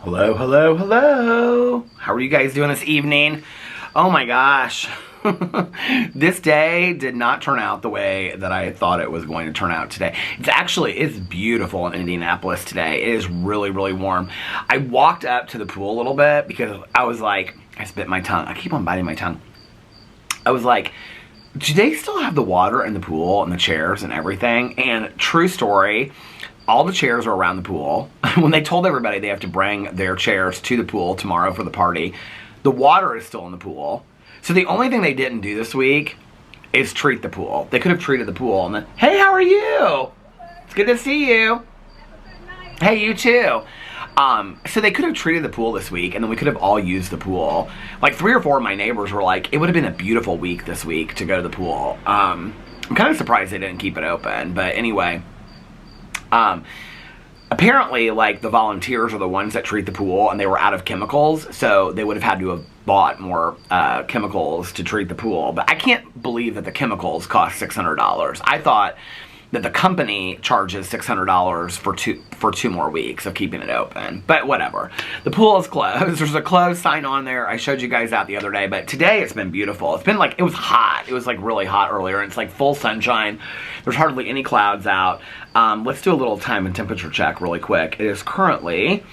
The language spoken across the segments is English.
Hello, hello, hello. How are you guys doing this evening? Oh my gosh. This day did not turn out the way that I thought it was going to turn out today. It's beautiful in Indianapolis today. It is really, really warm. I walked up to the pool a little bit because I was like, I spit my tongue. I keep on biting my tongue. I was like, do they still have the water in the pool and the chairs and everything? And true story, all the chairs are around the pool. When they told everybody they have to bring their chairs to the pool tomorrow for the party, the water is still in the pool. So the only thing they didn't do this week is treat the pool. They could have treated the pool and then, hey, how are you? It's good to see you. Hey, you too. So they could have treated the pool this week and then we could have all used the pool. Like 3 or 4 of my neighbors were like, it would have been a beautiful week this week to go to the pool. I'm kind of surprised they didn't keep it open, but anyway. Apparently, like, the volunteers are the ones that treat the pool, and they were out of chemicals, so they would have had to have bought more chemicals to treat the pool. But I can't believe that the chemicals cost $600. I thought that the company charges $600 for two more weeks of keeping it open. But whatever. The pool is closed. There's a closed sign on there. I showed you guys that the other day. But today it's been beautiful. It's been like, it was hot. It was like really hot earlier. And it's like full sunshine. There's hardly any clouds out. Let's do a little time and temperature check really quick. It is currently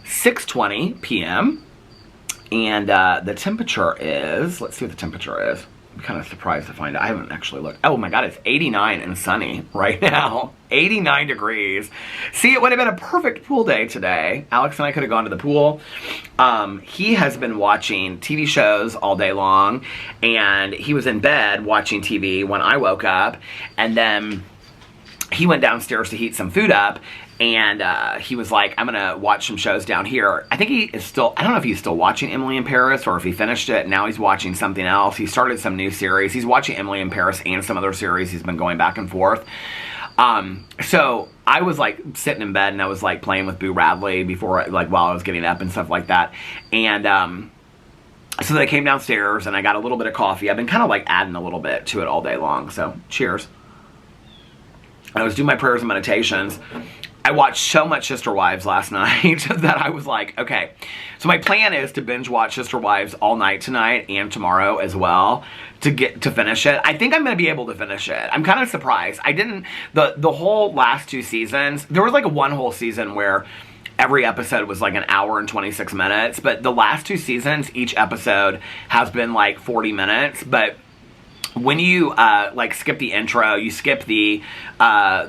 6:20 p.m. And the temperature is, let's see what the temperature is. I'm kind of surprised to find out. I haven't actually looked. Oh my god, it's 89 and sunny right now. 89 degrees. See, it would have been a perfect pool day today. Alex and I could have gone to the pool. He has been watching TV shows all day long, and he was in bed watching TV when I woke up, and then he went downstairs to heat some food up, and he was like, I'm gonna watch some shows down here. I think he is still, I don't know if he's still watching Emily in Paris or if he finished it. Now he's watching something else. He started some new series. He's watching Emily in Paris and some other series. He's been going back and forth. So I was like sitting in bed and I was like playing with Boo Radley before, like while I was getting up and stuff like that. And so they came downstairs and I got a little bit of coffee. I've been kind of like adding a little bit to it all day long. So cheers. I was doing my prayers and meditations. I watched so much Sister Wives last night that I was like, okay. So my plan is to binge watch Sister Wives all night tonight and tomorrow as well to finish it. I think I'm going to be able to finish it. I'm kind of surprised. I didn't, the whole last 2 seasons, there was like one whole season where every episode was like an hour and 26 minutes. But the last 2 seasons, each episode has been like 40 minutes. But when you like skip the intro, you skip the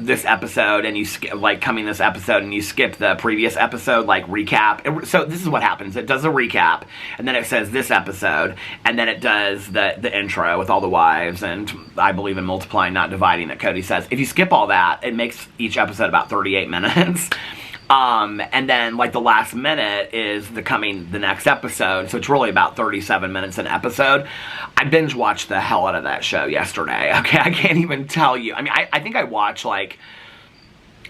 this episode, and you skip like coming this episode, and you skip the previous episode like recap. So this is what happens: it does a recap, and then it says this episode, and then it does the intro with all the wives, and I believe in multiplying, not dividing. That Cody says. If you skip all that, it makes each episode about 38 minutes. And then like the last minute is the next episode, so it's really about 37 minutes an episode. I binge watched the hell out of that show yesterday. Okay, I can't even tell you. I mean, I think I watched like,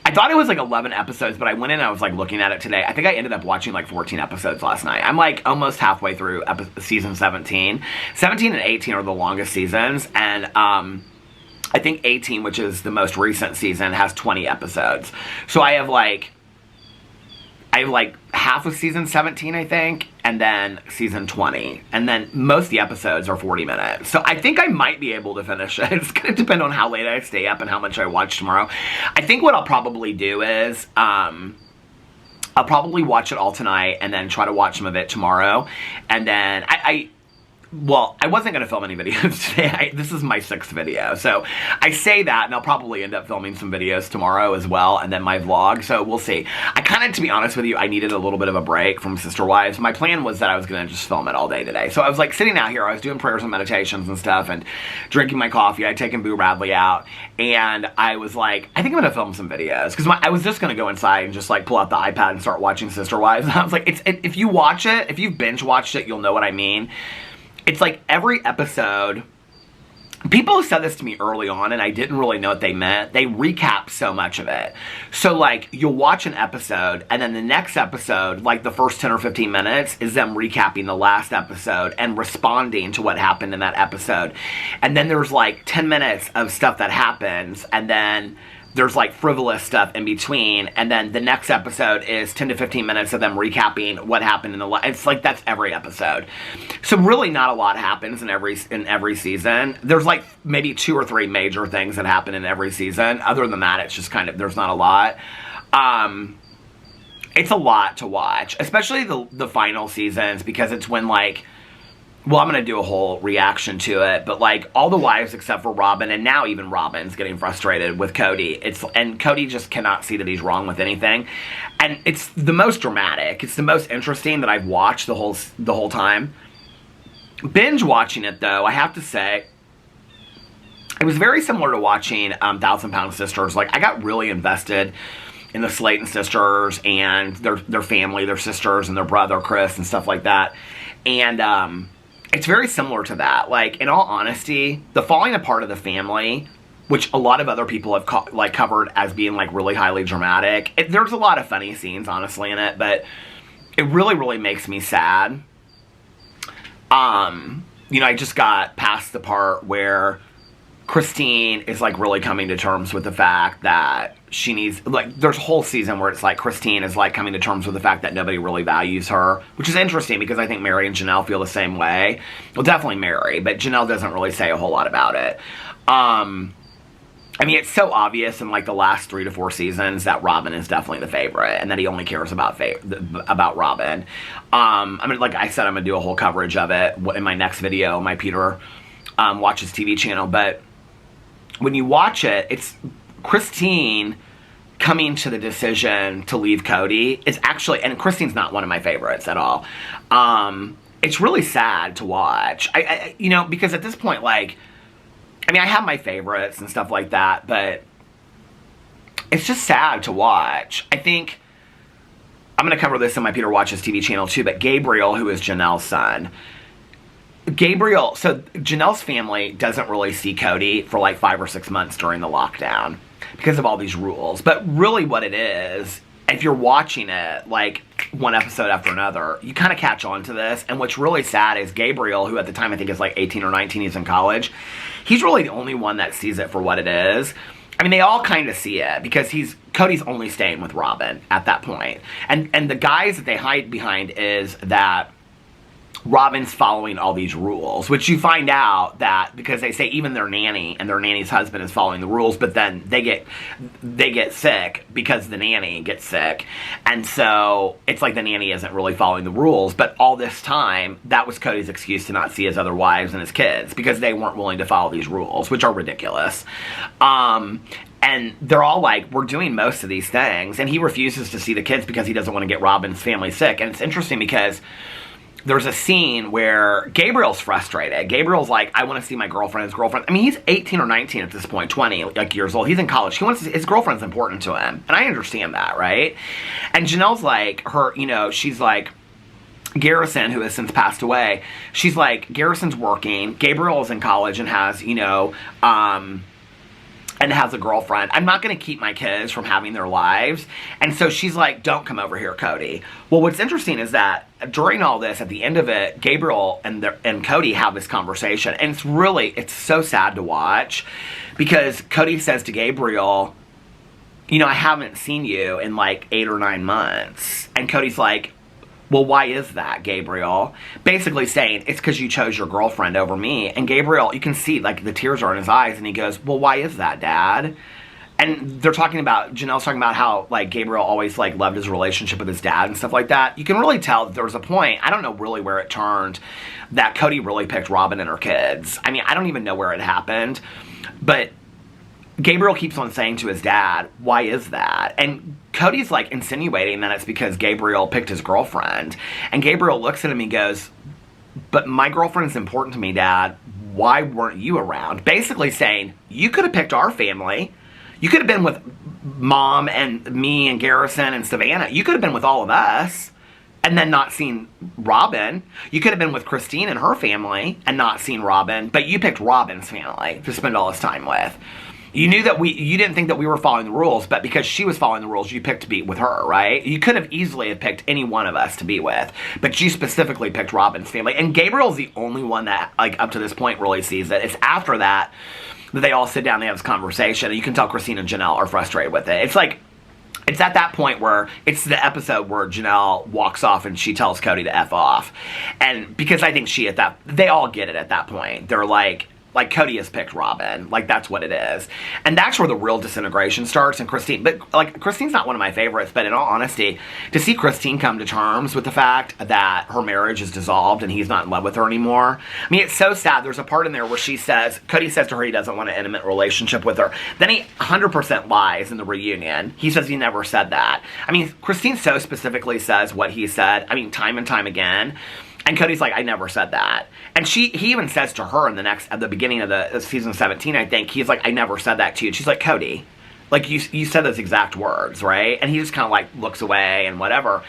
I thought it was like 11 episodes, but I went in and I was like looking at it today. I think I ended up watching like 14 episodes last night. I'm like almost halfway through season 17. 17 and 18 are the longest seasons, and I think 18, which is the most recent season, has 20 episodes. So I have like half of season 17, I think, and then season 20. And then most of the episodes are 40 minutes. So I think I might be able to finish it. It's going to depend on how late I stay up and how much I watch tomorrow. I think what I'll probably do is, I'll probably watch it all tonight and then try to watch some of it tomorrow. And then well, I wasn't going to film any videos today. This is my 6th video. So I say that, and I'll probably end up filming some videos tomorrow as well, and then my vlog. So we'll see. I kind of, to be honest with you, I needed a little bit of a break from Sister Wives. My plan was that I was going to just film it all day today. So I was like sitting out here. I was doing prayers and meditations and stuff and drinking my coffee. I'd taken Boo Radley out, and I was like, I think I'm going to film some videos. Because I was just going to go inside and just like pull out the iPad and start watching Sister Wives. And I was like, if you watch it, if you've binge watched it, you'll know what I mean. It's like every episode, people said this to me early on and I didn't really know what they meant. They recap so much of it. So like you'll watch an episode and then the next episode, like the first 10 or 15 minutes is them recapping the last episode and responding to what happened in that episode. And then there's like 10 minutes of stuff that happens, and then there's like frivolous stuff in between, and then the next episode is 10 to 15 minutes of them recapping what happened in the it's like that's every episode. So really not a lot happens in every season. There's like maybe 2 or 3 major things that happen in every season. Other than that, it's just kind of, there's not a lot. It's a lot to watch, especially the final seasons, because it's when like, well, I'm going to do a whole reaction to it, but like all the wives except for Robin, and now even Robin's getting frustrated with Cody. And Cody just cannot see that he's wrong with anything. And it's the most dramatic. It's the most interesting that I've watched the whole time. Binge watching it though, I have to say, it was very similar to watching 1,000 Pound Sisters. Like I got really invested in the Slayton sisters and their family, their sisters and their brother Chris and stuff like that. And it's very similar to that. Like, in all honesty, the falling apart of the family, which a lot of other people have covered as being like really highly dramatic. There's a lot of funny scenes, honestly, in it, but it really, really makes me sad. You know, I just got past the part where Christine is like really coming to terms with the fact that she needs, like, there's a whole season where it's like Christine is like coming to terms with the fact that nobody really values her, which is interesting because I think Mary and Janelle feel the same way. Well, definitely Mary, but Janelle doesn't really say a whole lot about it. I mean, it's so obvious in like the last 3 to 4 seasons that Robin is definitely the favorite and that he only cares about Robin. I mean, like I said, I'm gonna do a whole coverage of it in my next video, my Peter Watches TV channel, but when you watch it, it's Christine coming to the decision to leave Cody is actually, and Christine's not one of my favorites at all. It's really sad to watch. I you know, because at this point, like, I mean, I have my favorites and stuff like that, but it's just sad to watch. I think I'm going to cover this in my Peter Watches TV channel too, but Gabriel, who is Janelle's son, Gabriel, so Janelle's family doesn't really see Cody for like 5 or 6 months during the lockdown because of all these rules. But really what it is, if you're watching it like one episode after another, you kind of catch on to this. And what's really sad is Gabriel, who at the time I think is like 18 or 19, he's in college, he's really the only one that sees it for what it is. I mean, they all kind of see it because Cody's only staying with Robin at that point. And the guys that they hide behind is that Robin's following all these rules, which you find out that because they say even their nanny and their nanny's husband is following the rules, but then they get sick because the nanny gets sick. And so it's like the nanny isn't really following the rules, but all this time that was Cody's excuse to not see his other wives and his kids because they weren't willing to follow these rules, which are ridiculous. And they're all like, we're doing most of these things, and he refuses to see the kids because he doesn't want to get Robin's family sick. And it's interesting because there's a scene where Gabriel's frustrated. Gabriel's like, I want to see my girlfriend's girlfriend. I mean, he's 18 or 19 at this point, 20 like years old. He's in college. He wants to see, his girlfriend's important to him. And I understand that, right? And Janelle's like, you know, she's like, Garrison, who has since passed away, she's like, Garrison's working. Gabriel is in college and has, you know, and has a girlfriend. I'm not going to keep my kids from having their lives. And so she's like, don't come over here, Cody. Well, what's interesting is that during all this, at the end of it, Gabriel and Cody have this conversation. And it's so sad to watch because Cody says to Gabriel, you know, I haven't seen you in like 8 or 9 months. And Cody's like, well, why is that, Gabriel? Basically saying, it's because you chose your girlfriend over me. And Gabriel, you can see, like, the tears are in his eyes, and he goes, well, why is that, Dad? And they're talking about, Janelle's talking about how, like, Gabriel always, like, loved his relationship with his dad and stuff like that. You can really tell that there was a point, I don't know really where it turned, that Cody really picked Robin and her kids. I mean, I don't even know where it happened, but Gabriel keeps on saying to his dad, why is that? And Cody's like insinuating that it's because Gabriel picked his girlfriend. And Gabriel looks at him and goes, but my girlfriend's important to me, Dad. Why weren't you around? Basically saying, you could have picked our family. You could have been with Mom and me and Garrison and Savannah. You could have been with all of us and then not seen Robin. You could have been with Christine and her family and not seen Robin, but you picked Robin's family to spend all his time with. You knew that you didn't think that we were following the rules, but because she was following the rules, you picked to be with her, right? You could have easily have picked any one of us to be with, but you specifically picked Robin's family. And Gabriel's the only one that, like, up to this point really sees it. It's after that that they all sit down, they have this conversation, and you can tell Christine and Janelle are frustrated with it. It's like, it's at that point where it's the episode where Janelle walks off and she tells Cody to F off. And because I think they all get it at that point. They're like Cody has picked Robin. Like, that's what it is. And that's where the real disintegration starts. And Christine's not one of my favorites, but in all honesty, to see Christine come to terms with the fact that her marriage is dissolved and he's not in love with her anymore. I mean, it's so sad. There's a part in there where Cody says to her he doesn't want an intimate relationship with her. Then he 100% lies in the reunion. He says he never said that. I mean, Christine so specifically says what he said, I mean, time and time again. And Cody's like, I never said that. And he even says to her at the beginning of the season 17, I think, he's like, I never said that to you. And she's like, Cody, like, you said those exact words, right? And he just kind of like looks away and whatever.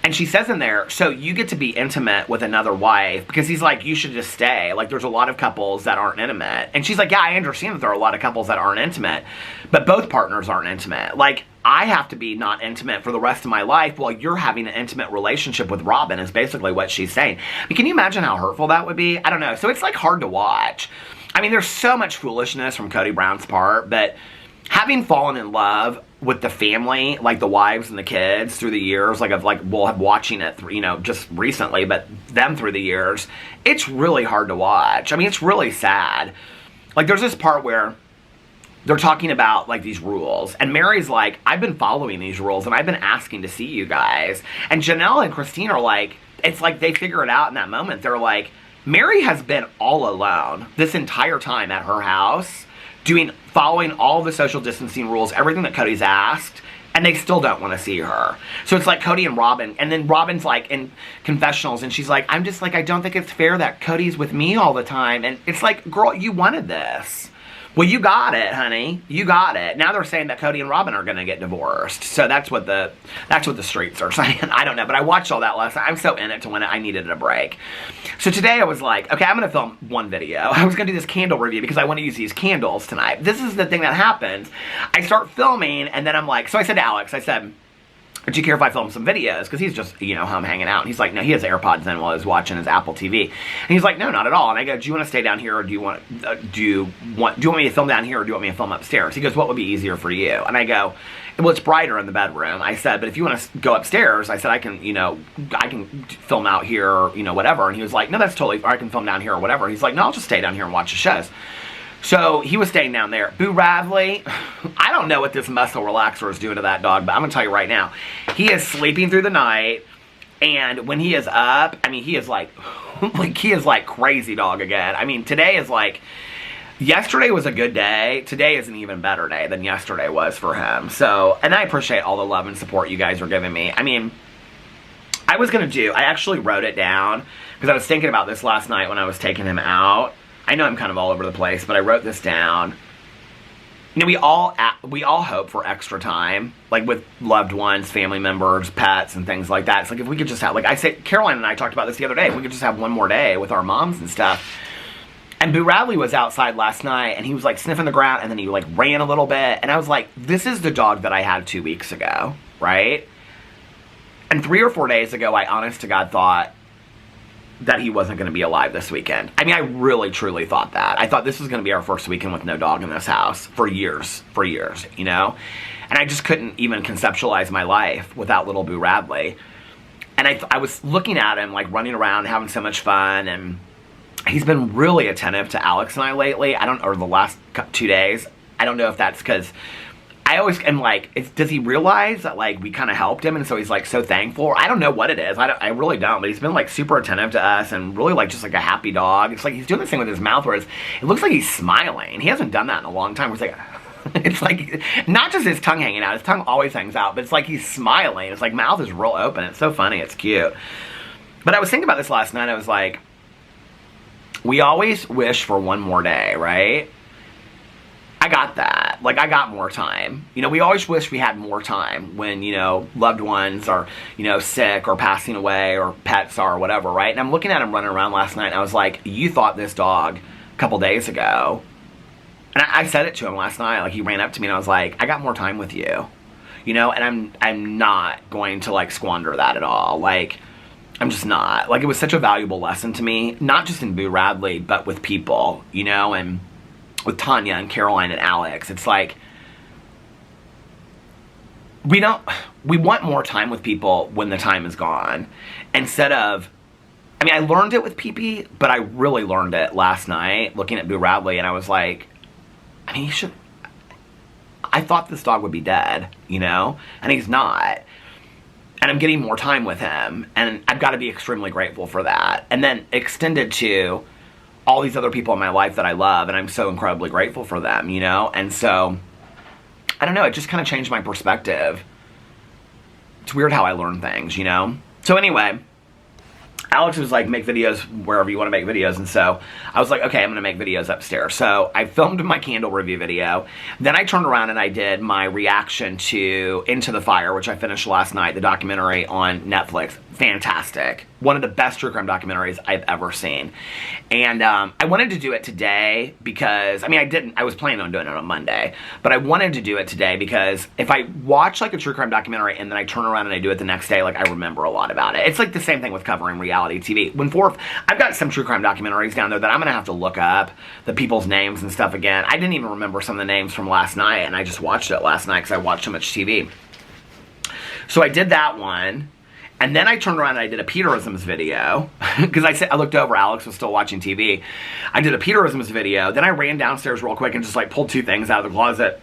And she says in there, so you get to be intimate with another wife, because he's like, you should just stay. Like, there's a lot of couples that aren't intimate. And she's like, yeah, I understand that there are a lot of couples that aren't intimate, but both partners aren't intimate. Like, I have to be not intimate for the rest of my life while you're having an intimate relationship with Robin, is basically what she's saying. I mean, can you imagine how hurtful that would be? I don't know. So it's like hard to watch. I mean, there's so much foolishness from Cody Brown's part, but having fallen in love with the family, like the wives and the kids through the years, watching it, just recently, but them through the years, it's really hard to watch. I mean, it's really sad. Like, there's this part where they're talking about, like, these rules. And Mary's like, I've been following these rules, and I've been asking to see you guys. And Janelle and Christine are like, it's like they figure it out in that moment. They're like, Mary has been all alone this entire time at her house, following all the social distancing rules, everything that Cody's asked, and they still don't want to see her. So it's like Cody and Robin, and then Robin's like in confessionals, and she's like, I'm just like, I don't think it's fair that Cody's with me all the time. And it's like, girl, you wanted this. Well, you got it, honey. You got it. Now they're saying that Cody and Robin are going to get divorced. So that's what the streets are saying. I don't know, but I watched all that last night. I'm so in it to when I needed a break. So today I was like, okay, I'm going to film one video. I was going to do this candle review because I want to use these candles tonight. This is the thing that happens. I start filming, and then I'm like, so I said to Alex, I said, do you care if I film some videos? Because he's just, home hanging out. And he's like, no, he has AirPods in while he's watching his Apple TV. And he's like, no, not at all. And I go, do you want to stay down here, or do you want me to film down here, or do you want me to film upstairs? He goes, what would be easier for you? And I go, well, it's brighter in the bedroom. I said, but if you want to go upstairs, I said, I can film out here, or, whatever. And he was like, no, that's totally, or I can film down here or whatever. He's like, no, I'll just stay down here and watch the shows. So he was staying down there. Boo Radley, I don't know what this muscle relaxer is doing to that dog, but I'm going to tell you right now. He is sleeping through the night, and when he is up, I mean, he is like he is like crazy dog again. I mean, today is like, yesterday was a good day. Today is an even better day than yesterday was for him. So, and I appreciate all the love and support you guys are giving me. I mean, I actually wrote it down, because I was thinking about this last night when I was taking him out. I know I'm kind of all over the place, but I wrote this down. We all hope for extra time, like with loved ones, family members, pets, and things like that. It's like, if we could just have, like I said, Caroline and I talked about this the other day, if we could just have one more day with our moms and stuff. And Boo Radley was outside last night, and he was like sniffing the ground, and then he like ran a little bit, and I was like, this is the dog that I had 2 weeks ago, right? And 3 or 4 days ago, I honest to God thought that he wasn't going to be alive this weekend. I mean, I really, truly thought that. I thought this was going to be our first weekend with no dog in this house for years, And I just couldn't even conceptualize my life without little Boo Radley. And I was looking at him, like, running around, having so much fun, and he's been really attentive to Alex and I lately. Or the last 2 days. I don't know if that's because I always am like, does he realize that, like, we kind of helped him, and so he's, like, so thankful? I don't know what it is. I really don't, but he's been, like, super attentive to us, and really, like, just, like, a happy dog. It's like he's doing this thing with his mouth where it looks like he's smiling. He hasn't done that in a long time. It's like, it's like, not just his tongue hanging out. His tongue always hangs out, but it's like he's smiling. It's like mouth is real open. It's so funny. It's cute. But I was thinking about this last night. I was like, we always wish for one more day, right? I got that. Like, I got more time. We always wish we had more time when, loved ones are, sick or passing away, or pets are, or whatever, right? And I'm looking at him running around last night, and I was like, you thought this dog a couple days ago. And I said it to him last night. Like, he ran up to me, and I was like, I got more time with you. And I'm not going to, like, squander that at all. Like, I'm just not. Like, it was such a valuable lesson to me, not just in Boo Radley, but with people, and with Tanya and Caroline and Alex. It's like, we want more time with people when the time is gone. Instead of, I mean, I learned it with Pee-Pee, but I really learned it last night looking at Boo Radley, and I was like, I mean, I thought this dog would be dead, you know? And he's not. And I'm getting more time with him, and I've got to be extremely grateful for that. And then extended to all these other people in my life that I love, and I'm so incredibly grateful for them, you know? And so, I don't know, it just kind of changed my perspective. It's weird how I learn things, you know? So anyway, Alex was like, make videos wherever you want to make videos, and so I was like, okay, I'm going to make videos upstairs. So I filmed my candle review video, then I turned around and I did my reaction to Into the Fire, which I finished last night, the documentary on Netflix. Fantastic. One of the best true crime documentaries I've ever seen. And I wanted to do it today because, I mean, I was planning on doing it on Monday, but I wanted to do it today because if I watch like a true crime documentary and then I turn around and I do it the next day, like I remember a lot about it. It's like the same thing with covering reality TV. I've got some true crime documentaries down there that I'm going to have to look up the people's names and stuff again. I didn't even remember some of the names from last night, and I just watched it last night because I watched so much TV. So I did that one. And then I turned around and I did a Peterisms video, because I looked over, Alex was still watching TV. I did a Peterisms video, then I ran downstairs real quick and just like pulled 2 things out of the closet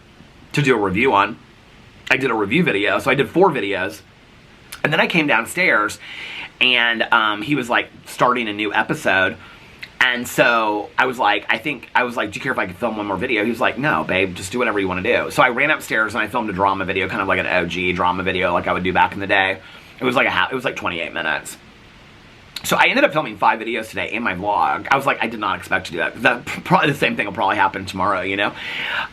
to do a review on. I did a review video, so I did 4 videos. And then I came downstairs, and he was like starting a new episode. And so I was like, do you care if I could film one more video? He was like, no, babe, just do whatever you want to do. So I ran upstairs and I filmed a drama video, kind of like an OG drama video like I would do back in the day. It was like 28 minutes. So I ended up filming 5 videos today in my vlog. I was like, I did not expect to do that. That probably the same thing will probably happen tomorrow, you know?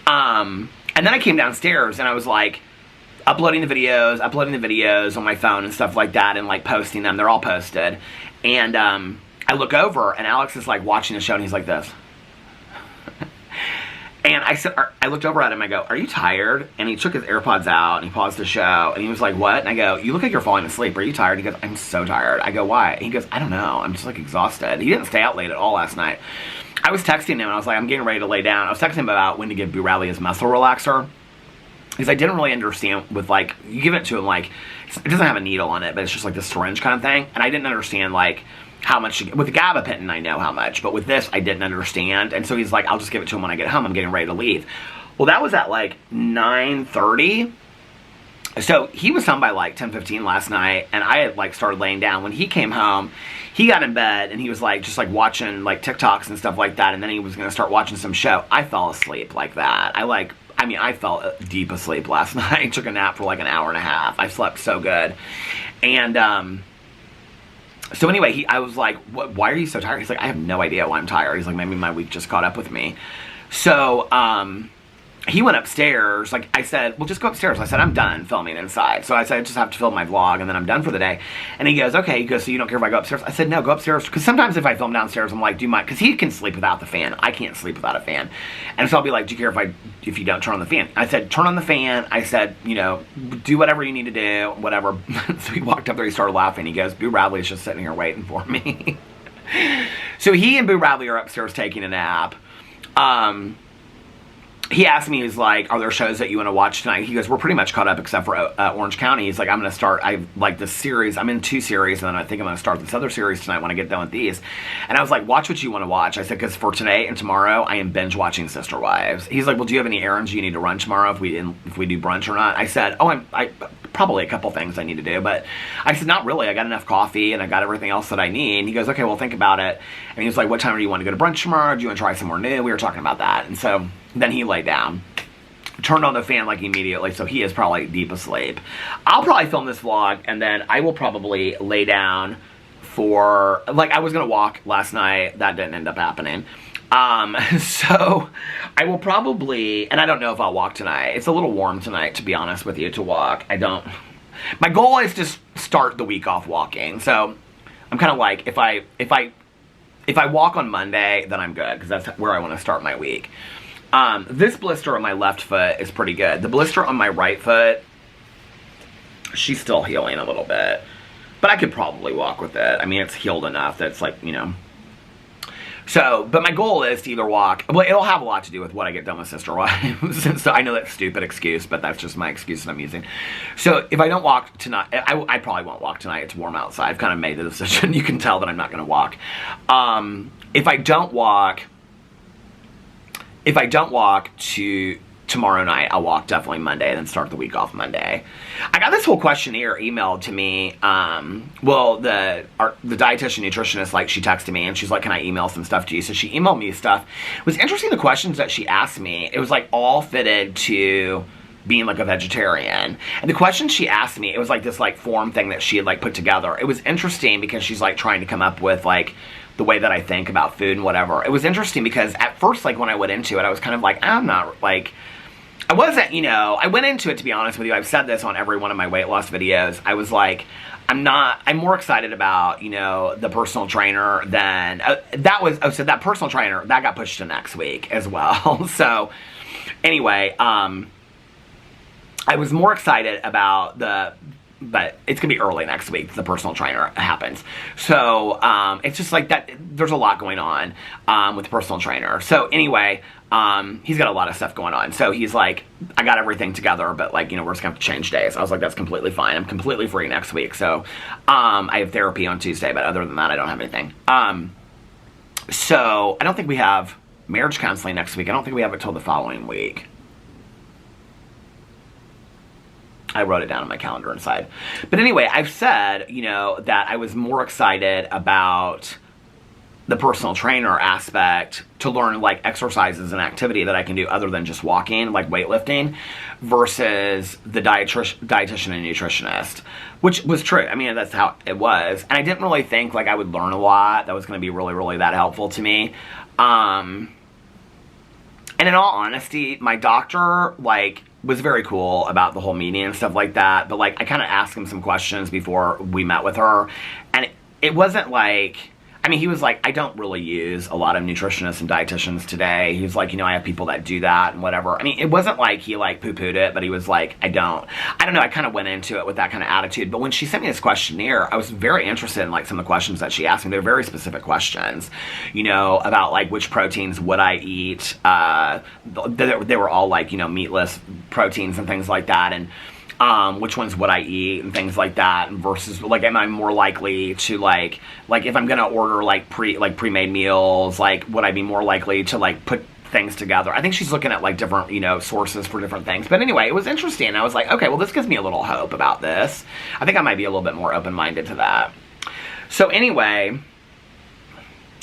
And then I came downstairs and I was like, uploading the videos on my phone and stuff like that, and like posting them. They're all posted. And I look over and Alex is like watching the show and he's like this. And I looked over at him, I go, are you tired? And he took his AirPods out and he paused the show and he was like, what? And I go, you look like you're falling asleep. Are you tired? He goes, I'm so tired. I go, why? He goes, I don't know. I'm just like exhausted. He didn't stay out late at all last night. I was texting him and I was like, I'm getting ready to lay down. I was texting him about when to give Boo Radley his muscle relaxer. Because I didn't really understand with like, you give it to him like, it doesn't have a needle on it, but it's just like the syringe kind of thing. And I didn't understand like, how much, with the gabapentin I know how much, but with this I didn't understand. And so he's like, I'll just give it to him when I get home, I'm getting ready to leave. Well, that was at like 9:30. So he was home by like 10:15 last night, and I had like started laying down. When he came home, he got in bed and he was like just like watching like TikToks and stuff like that, and then he was gonna start watching some show. I fell asleep like that. I fell deep asleep last night. I took a nap for like an hour and a half. I slept so good. And so anyway, I was like, why are you so tired? He's like, I have no idea why I'm tired. He's like, maybe my week just caught up with me. So he went upstairs. Like I said, well, just go upstairs. I said, I'm done filming inside. So I said, I just have to film my vlog and then I'm done for the day. And he goes, okay. He goes, so you don't care if I go upstairs? I said, no, go upstairs. Because sometimes if I film downstairs, I'm like, do you mind? Because he can sleep without the fan. I can't sleep without a fan. And so I'll be like, do you care if you don't turn on the fan? I said, turn on the fan. I said, you know, do whatever you need to do, whatever. So he walked up there, he started laughing. He goes, Boo Radley's just sitting here waiting for me. So he and Boo Radley are upstairs taking a nap. He asked me, he's like, are there shows that you want to watch tonight? He goes, we're pretty much caught up except for Orange County. He's like, I like this series. I'm in 2 series, and then I think I'm going to start this other series tonight when I get done with these. And I was like, watch what you want to watch. I said, because for today and tomorrow, I am binge watching Sister Wives. He's like, well, do you have any errands you need to run tomorrow if we do brunch or not? I said, oh, I probably a couple things I need to do. But I said, not really. I got enough coffee, and I got everything else that I need. And he goes, okay, well, think about it. And he was like, what time do you want to go to brunch tomorrow? Do you want to try somewhere new? We were talking about that. And so then he laid down, turned on the fan like immediately, so he is probably deep asleep. I'll probably film this vlog, and then I will probably lay down for, like, I was going to walk last night. That didn't end up happening. So I will probably, and I don't know if I'll walk tonight. It's a little warm tonight, to be honest with you, to walk. My goal is to start the week off walking. So I'm kind of like, if I walk on Monday, then I'm good, because that's where I want to start my week. This blister on my left foot is pretty good. The blister on my right foot, she's still healing a little bit. But I could probably walk with it. I mean, it's healed enough that it's like, you know. So, but my goal is to either walk, well, it'll have a lot to do with what I get done with Sister Wives. So I know that's a stupid excuse, but that's just my excuse that I'm using. So if I don't walk tonight, I probably won't walk tonight. It's warm outside. I've kind of made the decision. You can tell that I'm not going to walk. If I don't walk to tomorrow night, I'll walk definitely Monday, then start the week off Monday. I got this whole questionnaire emailed to me. Well, the dietitian nutritionist, like, she texted me and she's like, can I email some stuff to you? So she emailed me stuff. It was interesting, the questions that she asked me. It was like all fitted to being like a vegetarian. And the questions she asked me, it was like this like form thing that she had like put together. It was interesting because she's like trying to come up with like the way that I think about food and whatever. It was interesting because at first, like, when I went into it, I was kind of like, I'm not like, I wasn't, you know, I went into it, to be honest with you, I've said this on every one of my weight loss videos, I was like, I'm more excited about, you know, the personal trainer than, so that personal trainer, that got pushed to next week as well. So, anyway, I was more excited about but it's going to be early next week, the personal trainer happens. So, it's just like that, there's a lot going on, with the personal trainer. So, anyway, he's got a lot of stuff going on. So, he's like, I got everything together, but, like, you know, we're just going to have to change days. I was like, that's completely fine. I'm completely free next week. So, I have therapy on Tuesday, but other than that, I don't have anything. So, I don't think we have marriage counseling next week. I don't think we have it till the following week. I wrote it down on my calendar inside. But anyway, I've said, you know, that I was more excited about the personal trainer aspect to learn, like, exercises and activity that I can do other than just walking, like weightlifting, versus the dietitian and nutritionist, which was true. I mean, that's how it was. And I didn't really think, like, I would learn a lot that was going to be really, really that helpful to me. And in all honesty, my doctor, like, was very cool about the whole meeting and stuff like that, but, like, I kind of asked him some questions before we met with her, and it wasn't like, I mean, he was like, I don't really use a lot of nutritionists and dietitians today. He was like, you know, I have people that do that and whatever. I mean, it wasn't like he, like, poo-pooed it, but he was like, I don't know, I kind of went into it with that kind of attitude. But when she sent me this questionnaire, I was very interested in, like, some of the questions that she asked me. They're very specific questions, you know, about, like, which proteins would I eat. They were all, like, you know, meatless proteins and things like that, and which ones would I eat and things like that, and versus, like, am I more likely to, like if I'm gonna order, like, pre-made meals, like, would I be more likely to, like, put things together? I think she's looking at, like, different, you know, sources for different things. But anyway, it was interesting. I was like, okay, well, this gives me a little hope about this. I think I might be a little bit more open-minded to that. So anyway,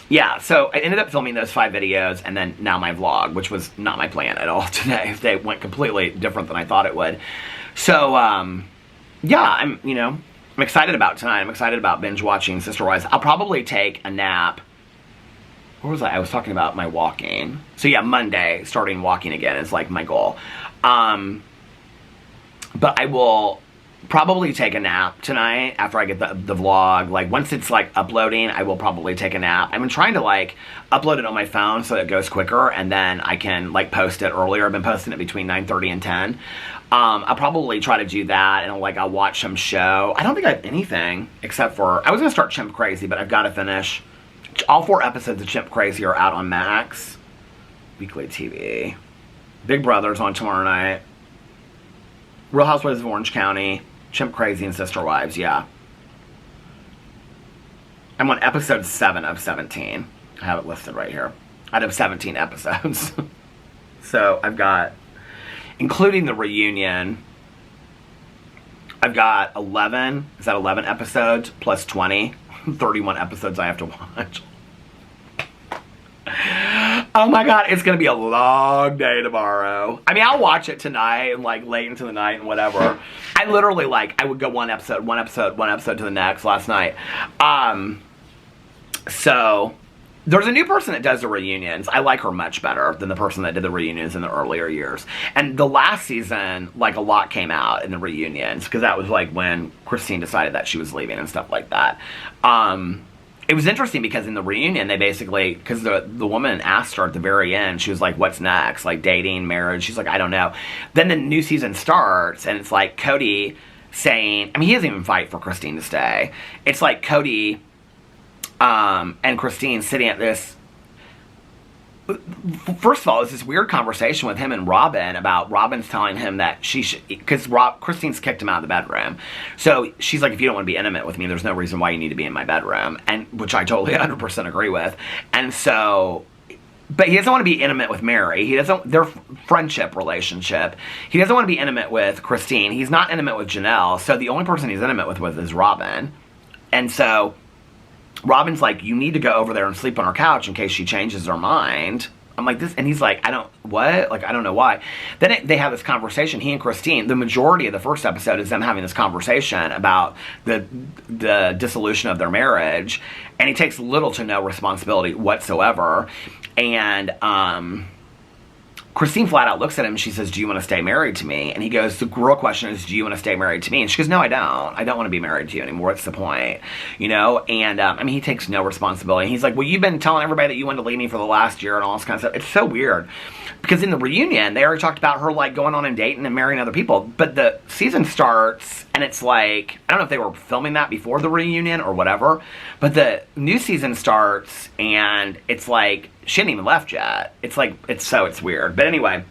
yeah, so I ended up filming those 5 videos, and then now my vlog, which was not my plan at all today. They went completely different than I thought it would. So, yeah, I'm excited about tonight. I'm excited about binge watching Sister Wives. I'll probably take a nap. Where was I? I was talking about my walking. So yeah, Monday, starting walking again is, like, my goal. But I will probably take a nap tonight after I get the vlog. Like, once it's, like, uploading, I will probably take a nap. I've been trying to, like, upload it on my phone so it goes quicker, and then I can, like, post it earlier. I've been posting it between 9:30 and 10. I'll probably try to do that, and, like, I'll watch some show. I don't think I have anything except for, I was going to start Chimp Crazy, but I've got to finish. All 4 episodes of Chimp Crazy are out on Max. Weekly TV. Big Brother's on tomorrow night. Real Housewives of Orange County. Chimp Crazy and Sister Wives, yeah. I'm on episode 7 of 17. I have it listed right here. Out of 17 episodes. So, I've got, including the reunion, I've got 11, is that 11 episodes, plus 20, 31 episodes I have to watch. Oh my god, it's gonna be a long day tomorrow. I mean, I'll watch it tonight and, like, late into the night and whatever. I literally, like, I would go one episode to the next last night. So, there's a new person that does the reunions. I like her much better than the person that did the reunions in the earlier years. And the last season, like, a lot came out in the reunions, because that was, like, when Christine decided that she was leaving and stuff like that. It was interesting because in the reunion, they basically, because the woman asked her at the very end, she was like, what's next? Like, dating, marriage? She's like, I don't know. Then the new season starts, and it's like Cody saying, I mean, he doesn't even fight for Christine to stay. It's like Cody and Christine sitting at this first of all, it's this weird conversation with him and Robin about Robin's telling him that she should, because Christine's kicked him out of the bedroom. So she's like, if you don't want to be intimate with me, there's no reason why you need to be in my bedroom. And which I totally 100% agree with. And so, but he doesn't want to be intimate with Mary. He doesn't, their friendship relationship. He doesn't want to be intimate with Christine. He's not intimate with Janelle. So the only person he's intimate with is Robin. And so Robin's like, you need to go over there and sleep on her couch in case she changes her mind. I'm like, this, and he's like, I don't know why. Then they have this conversation, he and Christine. The majority of the first episode is them having this conversation about the dissolution of their marriage, and he takes little to no responsibility whatsoever. And Christine flat out looks at him and she says, do you want to stay married to me? And he goes, the real question is, do you want to stay married to me? And she goes, no, I don't want to be married to you anymore. What's the point? You know? And I mean, he takes no responsibility. He's like, well, you've been telling everybody that you wanted to leave me for the last year and all this kind of stuff. It's so weird. Because in the reunion, they already talked about her like going on and dating and marrying other people. But the season starts and it's like, I don't know if they were filming that before the reunion or whatever. But the new season starts and it's like, she hadn't even left yet. It's like, it's weird. But anyway,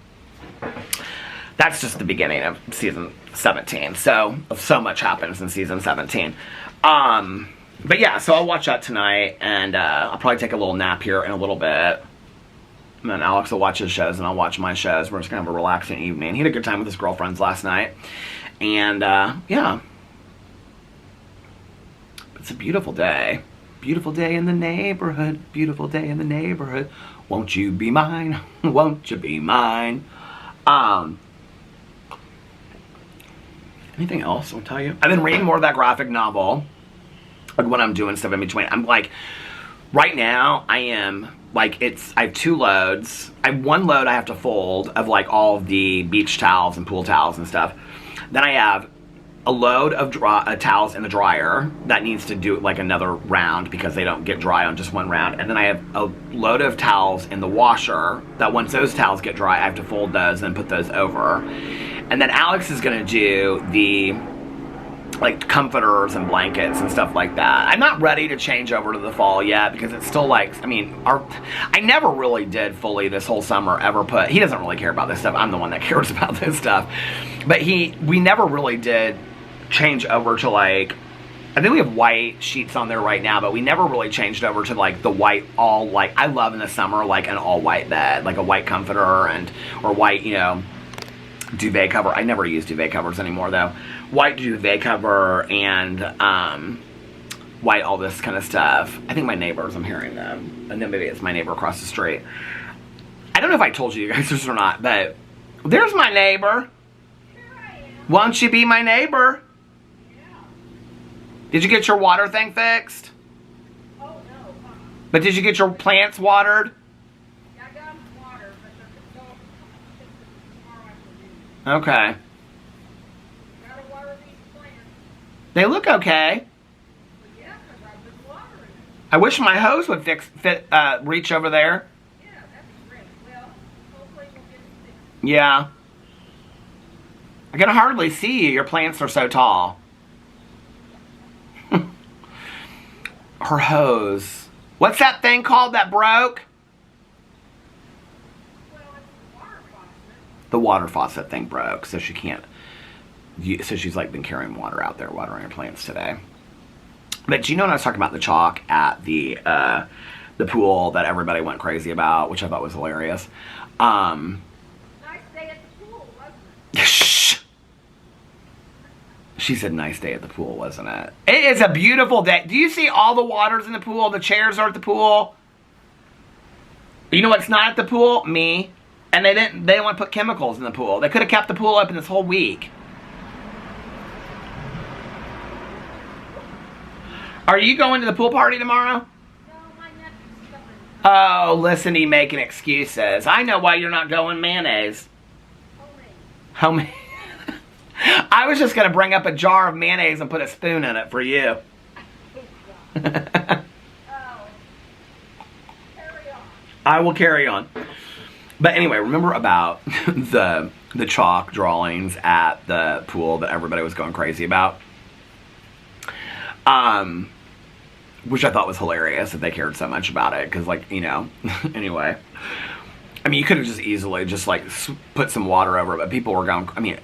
that's just the beginning of season 17. So much happens in season 17. But yeah, so I'll watch that tonight, and I'll probably take a little nap here in a little bit. And then Alex will watch his shows, and I'll watch my shows. We're just going to have a relaxing evening. He had a good time with his girlfriends last night. And, yeah. It's a beautiful day. Beautiful day in the neighborhood. Beautiful day in the neighborhood. Won't you be mine? Won't you be mine? Anything else I'll tell you? I've been reading more of that graphic novel. Like when I'm doing stuff in between. I'm like, right now, I am, like, I have 2 loads. I have 1 load I have to fold of, like, all of the beach towels and pool towels and stuff. Then I have a load of towels in the dryer that needs to do, like, another round because they don't get dry on just 1 round. And then I have a load of towels in the washer that once those towels get dry, I have to fold those and put those over. And then Alex is going to do the, like, comforters and blankets and stuff like that. I'm not ready to change over to the fall yet because it's still like, I mean, I never really did fully this whole summer ever put, he doesn't really care about this stuff. I'm the one that cares about this stuff. But we never really did change over to, like, I think we have white sheets on there right now, but we never really changed over to, like, the white all, like, I love in the summer, like, an all white bed, like a white comforter or white, you know, duvet cover. I never use duvet covers anymore though. White duvet cover and white all this kind of stuff. I think my neighbors, I'm hearing them. And then maybe it's my neighbor across the street. I don't know if I told you guys this or not, but there's my neighbor. Won't you be my neighbor? Yeah. Did you get your water thing fixed? Oh, no. But did you get your plants watered? Yeah, I got them watered, but they're tomorrow afternoon. Okay. Gotta water these plants. They look okay. Yeah, because I've been watering them. I wish my hose would reach over there. Yeah, that'd be great. Well, hopefully we'll get it fixed. Yeah. I can hardly see you. Your plants are so tall. Her hose. What's that thing called that broke? Well, it's the water faucet. The water faucet thing broke, so she can't. So she's like been carrying water out there, watering her plants today. But do you know when I was talking about the chalk at the pool that everybody went crazy about, which I thought was hilarious? Nice day at the pool, wasn't it? Shh. She said, nice day at the pool, wasn't it? It is a beautiful day. Do you see all the waters in the pool? The chairs are at the pool. You know what's not at the pool? Me. And they didn't want to put chemicals in the pool. They could have kept the pool open this whole week. Are you going to the pool party tomorrow? No, my nephew's coming. Oh, listen to you making excuses. I know why you're not going. Mayonnaise. Homemade. Homemade. I was just going to bring up a jar of mayonnaise and put a spoon in it for you. I will carry on. But anyway, remember about the chalk drawings at the pool that everybody was going crazy about? which I thought was hilarious that they cared so much about it, because, like, you know, anyway. I mean, you could have just easily just, like, put some water over it, but people were going, I mean,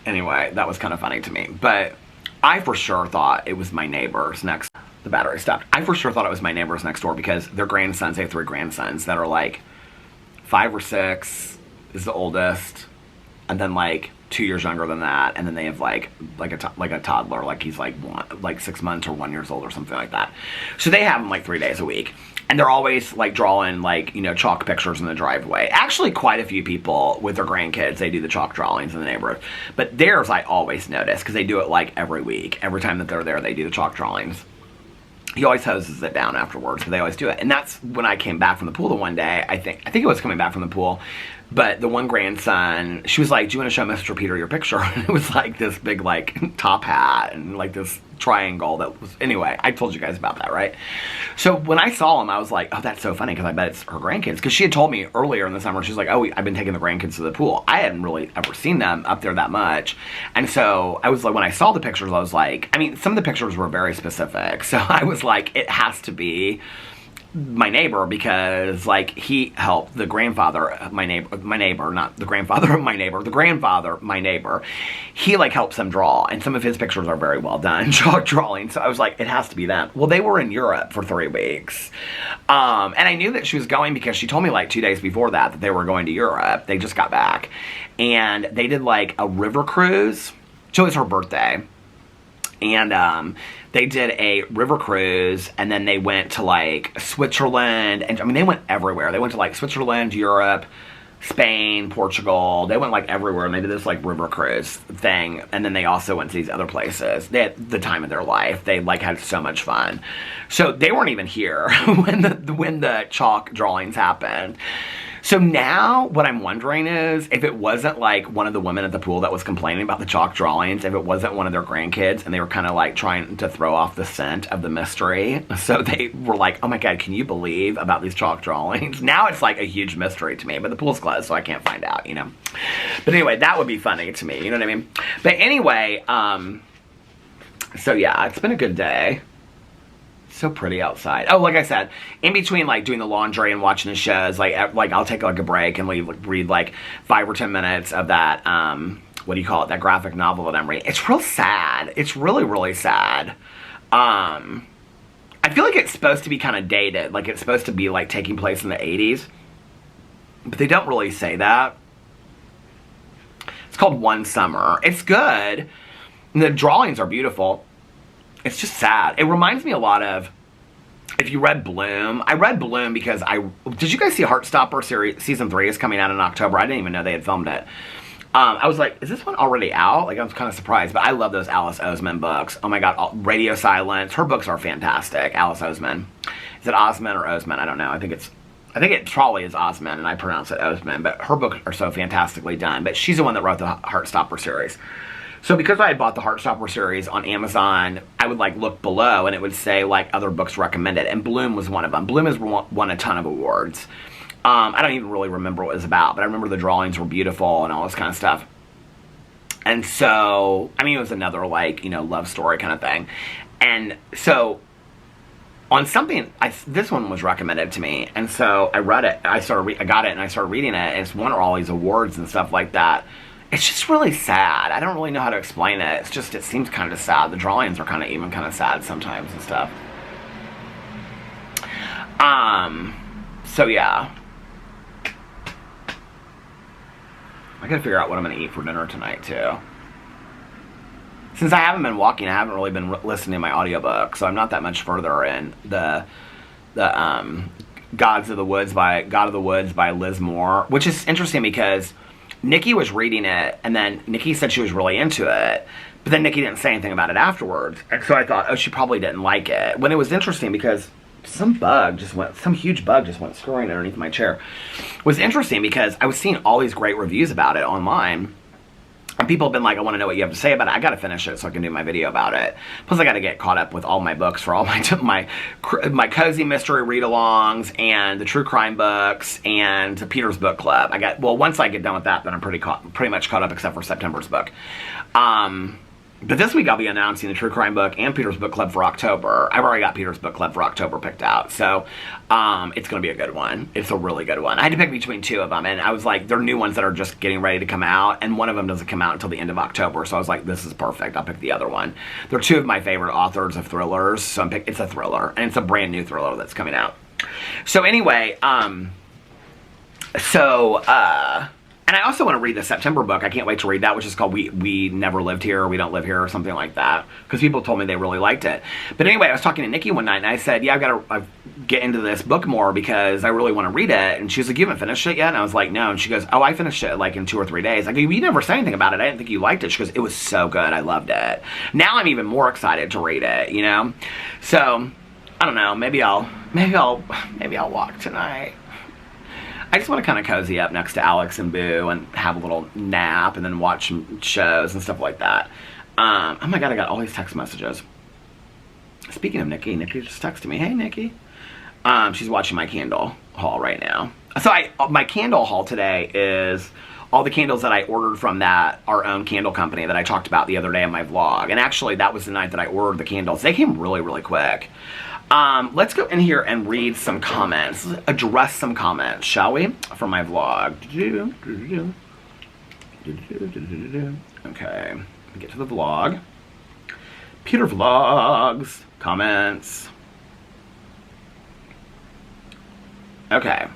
anyway, that was kind of funny to me. But I for sure thought it was my neighbors next. The battery stopped. I for sure thought it was my neighbors next door, because their grandsons, they have 3 grandsons that are, like, 5 or 6 is the oldest, and then, like, 2 years younger than that, and then they have like a toddler, like he's like 6 months or 1 year old or something like that. So they have them like 3 days a week, and they're always like drawing, like, you know, chalk pictures in the driveway. Actually, quite a few people with their grandkids, they do the chalk drawings in the neighborhood. But theirs, I always notice, because they do it like every week. Every time that they're there, they do the chalk drawings. He always hoses it down afterwards, but they always do it. And that's when I came back from the pool the one day. I think it was coming back from the pool. But the one grandson, she was like, do you want to show Mr. Peter your picture? And it was like this big, like, top hat and like this triangle that was, anyway, I told you guys about that, right? So when I saw him, I was like, oh, that's so funny, because I bet it's her grandkids. Because she had told me earlier in the summer, she's like, oh, I've been taking the grandkids to the pool. I hadn't really ever seen them up there that much. And so I was like, when I saw the pictures, I was like, I mean, some of the pictures were very specific. So I was like, it has to be my neighbor, because, like, he helped the grandfather, my neighbor, not the grandfather of my neighbor, the grandfather, my neighbor, he, like, helps them draw, and some of his pictures are very well done, chalk drawing. So I was like, it has to be them. Well, they were in Europe for 3 weeks, and I knew that she was going because she told me, like, 2 days before that they were going to Europe. They just got back, and they did, like, a river cruise. So it was her birthday, and they did a river cruise, and then they went to, like, Switzerland, and I mean, they went everywhere. They went to, like, Switzerland, Europe, Spain, Portugal. They went, like, everywhere, and they did this, like, river cruise thing, and then they also went to these other places. They had the time of their life. They, like, had so much fun. So they weren't even here when the chalk drawings happened. So now what I'm wondering is, if it wasn't, like, one of the women at the pool that was complaining about the chalk drawings, if it wasn't one of their grandkids, and they were kind of, like, trying to throw off the scent of the mystery. So they were like, oh my God, can you believe about these chalk drawings? Now it's, like, a huge mystery to me, but the pool's closed, so I can't find out, you know. But anyway, that would be funny to me, you know what I mean? But anyway, so yeah, it's been a good day. So pretty outside. Oh, like I said, in between, like, doing the laundry and watching the shows, like I'll take, like, a break and read, like, 5 or 10 minutes of that, what do you call it, that graphic novel that I'm reading. It's real sad. It's really, really sad. I feel like it's supposed to be kind of dated. Like, it's supposed to be, like, taking place in the 80s. But they don't really say that. It's called One Summer. It's good. And the drawings are beautiful. It's just sad. It reminds me a lot of, if you read Bloom. I read Bloom because did you guys see Heartstopper series, season 3 is coming out in October? I didn't even know they had filmed it. I was like, is this one already out? Like, I was kind of surprised, but I love those Alice Oseman books. Oh my God, Radio Silence. Her books are fantastic. Alice Oseman. Is it Osman or Oseman? I don't know. I think it probably is Osman, and I pronounce it Oseman, but her books are so fantastically done. But she's the one that wrote the Heartstopper series. So because I had bought the Heartstopper series on Amazon, I would, like, look below, and it would say, like, other books recommended, and Bloom was one of them. Bloom has won a ton of awards. I don't even really remember what it was about, but I remember the drawings were beautiful and all this kind of stuff. And so, I mean, it was another, like, you know, love story kind of thing. And so, on something, this one was recommended to me, and so I read it. I got it, and I started reading it, and it's won all these awards and stuff like that. It's just really sad. I don't really know how to explain it. It's just, it seems kind of sad. The drawings are kind of sad sometimes and stuff. So yeah. I gotta figure out what I'm gonna eat for dinner tonight too. Since I haven't been walking, I haven't really been listening to my audiobook, so I'm not that much further in the God of the Woods by Liz Moore, which is interesting because Nikki was reading it, and then Nikki said she was really into it, but then Nikki didn't say anything about it afterwards, and so I thought, oh, she probably didn't like it. When it was interesting because some huge bug just went scurrying underneath my chair. It was interesting because I was seeing all these great reviews about it online, and people have been like, I want to know what you have to say about it. I got to finish it so I can do my video about it. Plus, I got to get caught up with all my books for all my cozy mystery read-alongs and the true crime books and Peter's book club. Once I get done with that, then I'm pretty much caught up except for September's book. But this week I'll be announcing the True Crime book and Peter's Book Club for October. I've already got Peter's Book Club for October picked out. So it's going to be a good one. It's a really good one. I had to pick between two of them. And I was like, they're new ones that are just getting ready to come out. And one of them doesn't come out until the end of October. So I was like, this is perfect. I'll pick the other one. They're two of my favorite authors of thrillers. So it's a thriller. And it's a brand new thriller that's coming out. So anyway, and I also want to read the September book. I can't wait to read that, which is called We Never Lived Here, or We Don't Live Here, or something like that. Because people told me they really liked it. But anyway, I was talking to Nikki one night, and I said, yeah, I've got to get into this book more because I really want to read it. And she was like, you haven't finished it yet? And I was like, no. And she goes, oh, I finished it like in 2 or 3 days. I go, you never said anything about it. I didn't think you liked it. She goes, it was so good. I loved it. Now I'm even more excited to read it, you know? So, I don't know. Maybe I'll walk tonight. I just want to kind of cozy up next to Alex and Boo and have a little nap and then watch some shows and stuff like that. Oh my god, I got all these text messages. Speaking of Nikki just texted me. Hey, Nikki. She's watching my candle haul right now. So my candle haul today is all the candles that I ordered from our own candle company that I talked about the other day in my vlog. And actually, that was the night that I ordered the candles. They came really, really quick. Let's go in here and read some comments. Let's address some comments, shall we? From my vlog. Okay, get to the vlog. Peter Vlogs. Comments. Okay.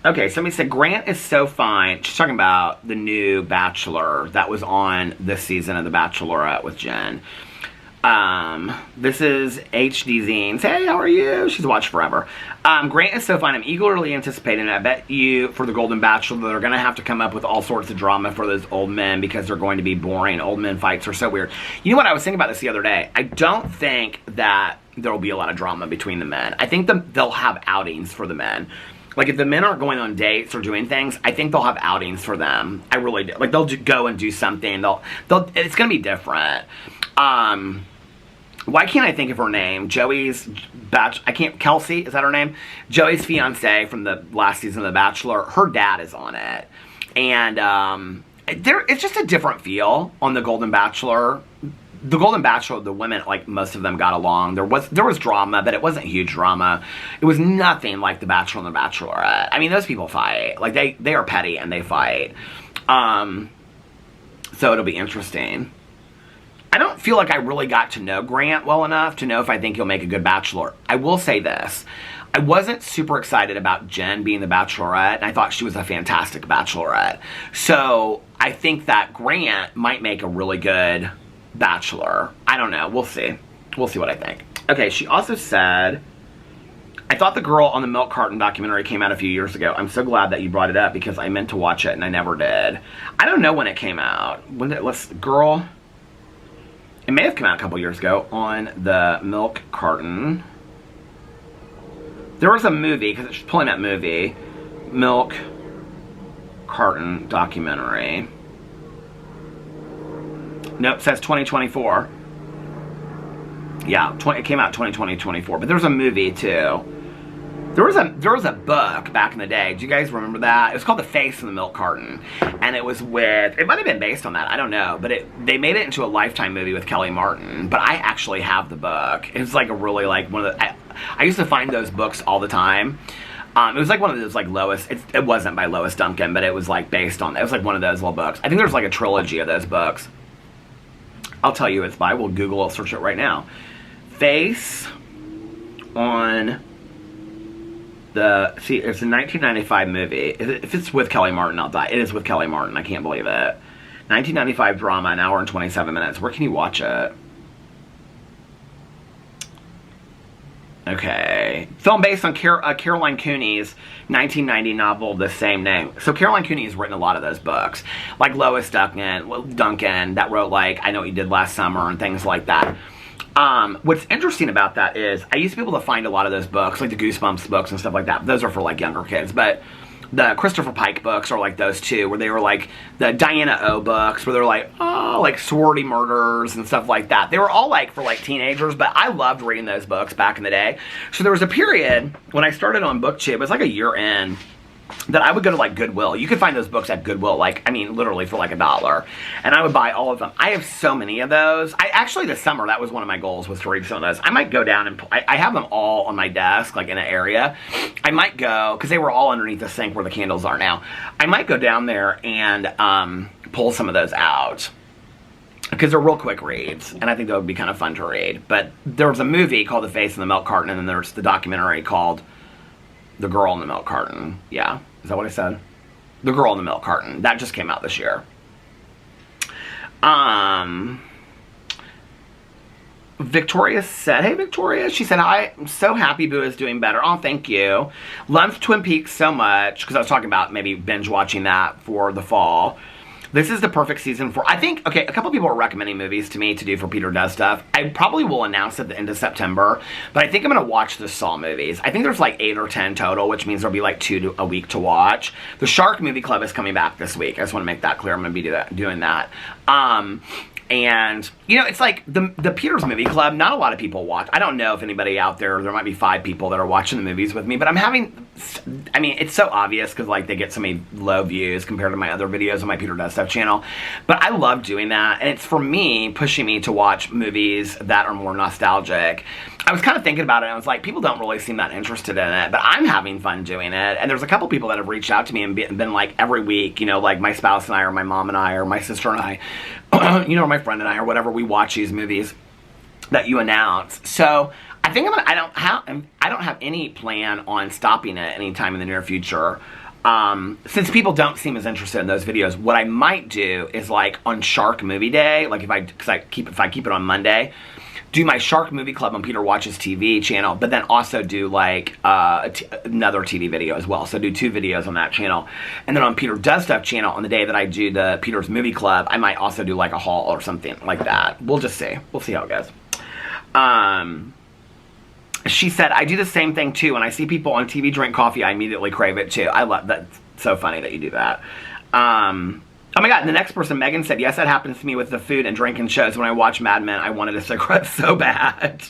Okay, somebody said, Grant is so fine. She's talking about the new Bachelor that was on this season of The Bachelorette with Jen. This is HD Zines. Hey, how are you? She's watched forever. Grant is so fine. I'm eagerly anticipating. I bet you for the Golden Bachelor they're going to have to come up with all sorts of drama for those old men because they're going to be boring. Old men fights are so weird. You know what? I was thinking about this the other day. I don't think that there will be a lot of drama between the men. I think they'll have outings for the men. Like, if the men aren't going on dates or doing things, I think they'll have outings for them. I really do. Like, they'll go and do something. It's going to be different. Why can't I think of her name? Kelsey, is that her name? Joey's fiance from the last season of The Bachelor. Her dad is on it. And it's just a different feel on the Golden Bachelor. The Golden Bachelor, the women, like, most of them got along. There was drama, but it wasn't huge drama. It was nothing like The Bachelor and The Bachelorette. I mean, those people fight. Like, they are petty and they fight. So it'll be interesting. I don't feel like I really got to know Grant well enough to know if I think he'll make a good Bachelor. I will say this. I wasn't super excited about Jen being the Bachelorette, and I thought she was a fantastic Bachelorette. So I think that Grant might make a really good Bachelor. I don't know. We'll see. We'll see what I think. Okay, she also said, I thought the girl on the milk carton documentary came out a few years ago. I'm so glad that you brought it up because I meant to watch it and I never did. I don't know when it came out. It may have come out a couple years ago on the milk carton. There was a movie, because it's pulling that movie, milk carton documentary. Nope, it says 2024. Yeah, it came out 2024. But there was a movie too. There was a book back in the day. Do you guys remember that? It was called The Face in the Milk Carton, and it was it might have been based on that. I don't know, but they made it into a Lifetime movie with Kelly Martin. But I actually have the book. It was like a really one of the. I used to find those books all the time. It was like one of those like Lois. It wasn't by Lois Duncan, but it was like based on. It was like one of those little books. I think there's like a trilogy of those books. I'll tell you it's by. We'll Google it, search it right now. Face on it's a 1995 movie. If it's with Kelly Martin, I'll die. It is with Kelly Martin. I can't believe it. 1995 drama, an hour and 27 minutes. Where can you watch it? Okay. Film based on Caroline Cooney's 1990 novel, the same name. So Caroline Cooney has written a lot of those books. Like Lois Duncan, that wrote like I Know What You Did Last Summer and things like that. What's interesting about that is I used to be able to find a lot of those books, like the Goosebumps books and stuff like that. Those are for like younger kids. But the Christopher Pike books are like those two, where they were like the Diana O books, where they're like, oh, like sorority murders and stuff like that. They were all like for like teenagers, but I loved reading those books back in the day. So there was a period when I started on BookTube, it was like a year in, that I would go to like Goodwill. You could find those books at Goodwill, like, I mean, literally for like $1. And I would buy all of them. I have so many of those. I actually, this summer, that was one of my goals, was to read some of those. I might go down and, I have them all on my desk, like in an area. I might go, because they were all underneath the sink where the candles are now. I might go down there and pull some of those out, because they're real quick reads, and I think that would be kind of fun to read. But there was a movie called The Face in the Milk Carton, and then there's the documentary called The Girl in the Milk Carton. Yeah. Is that what I said? The Girl in the Milk Carton. That just came out this year. Victoria said, hey Victoria, she said, hi, I'm so happy Boo is doing better. Oh, thank you. Loved Twin Peaks so much, because I was talking about maybe binge watching that for the fall. This is the perfect season for, I think, okay, a couple people are recommending movies to me to do for Peter Does Stuff. I probably will announce at the end of September, but I think I'm going to watch the Saw movies. I think there's like 8 or 10 total, which means there'll be like 2 a week to watch. The Shark Movie Club is coming back this week. I just want to make that clear. I'm going to be doing that. And, you know, it's like the Peter's Movie Club, not a lot of people watch. I don't know if anybody out there might be 5 people that are watching the movies with me, but I mean, it's so obvious because, like, they get so many low views compared to my other videos on my Peter Does Stuff channel. But I love doing that, and it's for me, pushing me to watch movies that are more nostalgic. I was kind of thinking about it, and I was like, people don't really seem that interested in it, but I'm having fun doing it. And there's a couple people that have reached out to me and been like, every week, you know, like my spouse and I, or my mom and I, or my sister and I, you know, or my friend and I, or whatever, we watch these movies that you announce. So I think I don't have any plan on stopping it anytime in the near future. Since people don't seem as interested in those videos, what I might do is, like, on Shark Movie Day, like if I keep it on Monday, do my Shark Movie Club on Peter Watches TV channel, but then also do like another TV video as well. So do 2 videos on that channel. And then on Peter Does Stuff channel, on the day that I do the Peter's Movie Club, I might also do like a haul or something like that. We'll just see. We'll see how it goes. She said, I do the same thing too. When I see people on TV drink coffee, I immediately crave it too. I love that. So funny that you do that. Oh my god, and the next person, Megan, said, yes, that happens to me with the food and drinking shows. When I watch Mad Men, I wanted a cigarette so bad.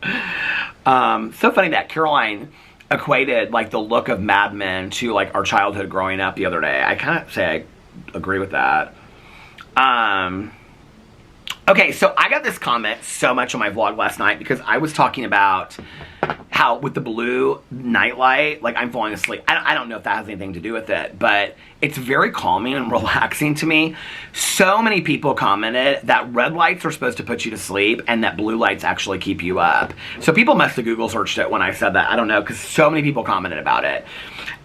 So funny that Caroline equated, like, the look of Mad Men to, like, our childhood growing up the other day. I kind of say I agree with that. Okay, so I got this comment so much on my vlog last night because I was talking about how with the blue nightlight, like, I'm falling asleep. I don't know if that has anything to do with it, but it's very calming and relaxing to me. So many people commented that red lights are supposed to put you to sleep and that blue lights actually keep you up. So people must have Google searched it when I said that. I don't know, because so many people commented about it.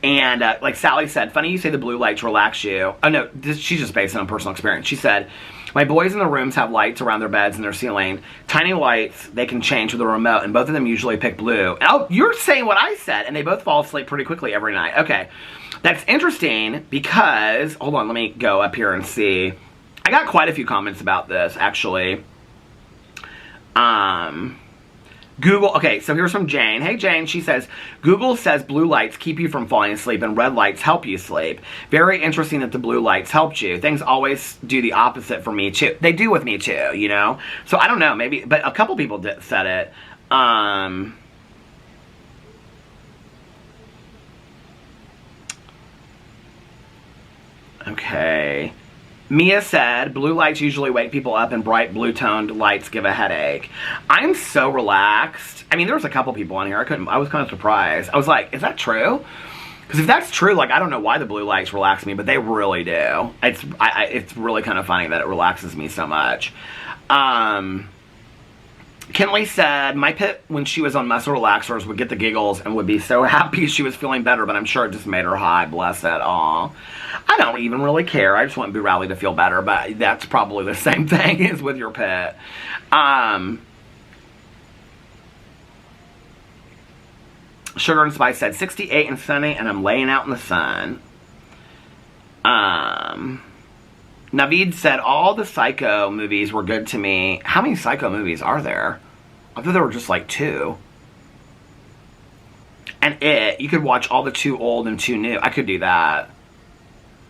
And like Sally said, funny you say the blue lights relax you. Oh no, she's just based on personal experience. She said, my boys in the rooms have lights around their beds and their ceiling. Tiny lights they can change with a remote, and both of them usually pick blue. Oh, you're saying what I said, and they both fall asleep pretty quickly every night. Okay, that's interesting because, hold on, let me go up here and see. I got quite a few comments about this, actually. Google, okay, so here's from Jane. Hey Jane, she says, Google says blue lights keep you from falling asleep and red lights help you sleep. Very interesting that the blue lights helped you. Things always do the opposite for me too. They do with me too, you know? So I don't know, maybe, but a couple people said it. Okay. Mia said, blue lights usually wake people up and bright blue-toned lights give a headache. I'm so relaxed. I mean, there was a couple people on here. I was kind of surprised. I was like, is that true? Because if that's true, like, I don't know why the blue lights relax me, but they really do. It's really kind of funny that it relaxes me so much. Kenley said, my pet, when she was on muscle relaxers, would get the giggles and would be so happy she was feeling better, but I'm sure it just made her high. Bless it. Aw. I don't even really care. I just want Boo Radley to feel better, but that's probably the same thing as with your pet. Sugar and Spice said, 68 and sunny, and I'm laying out in the sun. Naveed said, all the Psycho movies were good to me. How many Psycho movies are there? I thought there were just like 2. And you could watch all the Too Old and Too New. I could do that.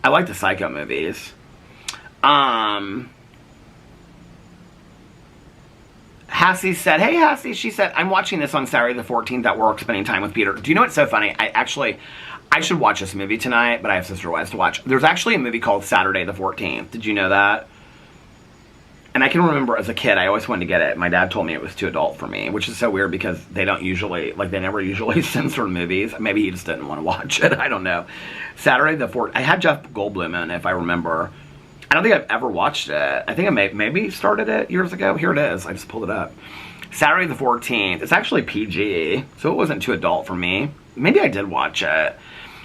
I like the Psycho movies. Hassie said, hey Hassie, she said, I'm watching this on Saturday the 14th at work, spending time with Peter. Do you know what's so funny? I should watch this movie tonight, but I have sister wives to watch. There's actually a movie called Saturday the 14th. Did you know that? And I can remember as a kid, I always wanted to get it. My dad told me it was too adult for me, which is so weird because they don't usually, like they never usually censor movies. Maybe he just didn't want to watch it. I don't know. Saturday the 14th. I had Jeff Goldblum in, if I remember. I don't think I've ever watched it. I think I maybe started it years ago. Here it is. I just pulled it up. Saturday the 14th. It's actually PG, so it wasn't too adult for me. Maybe I did watch it.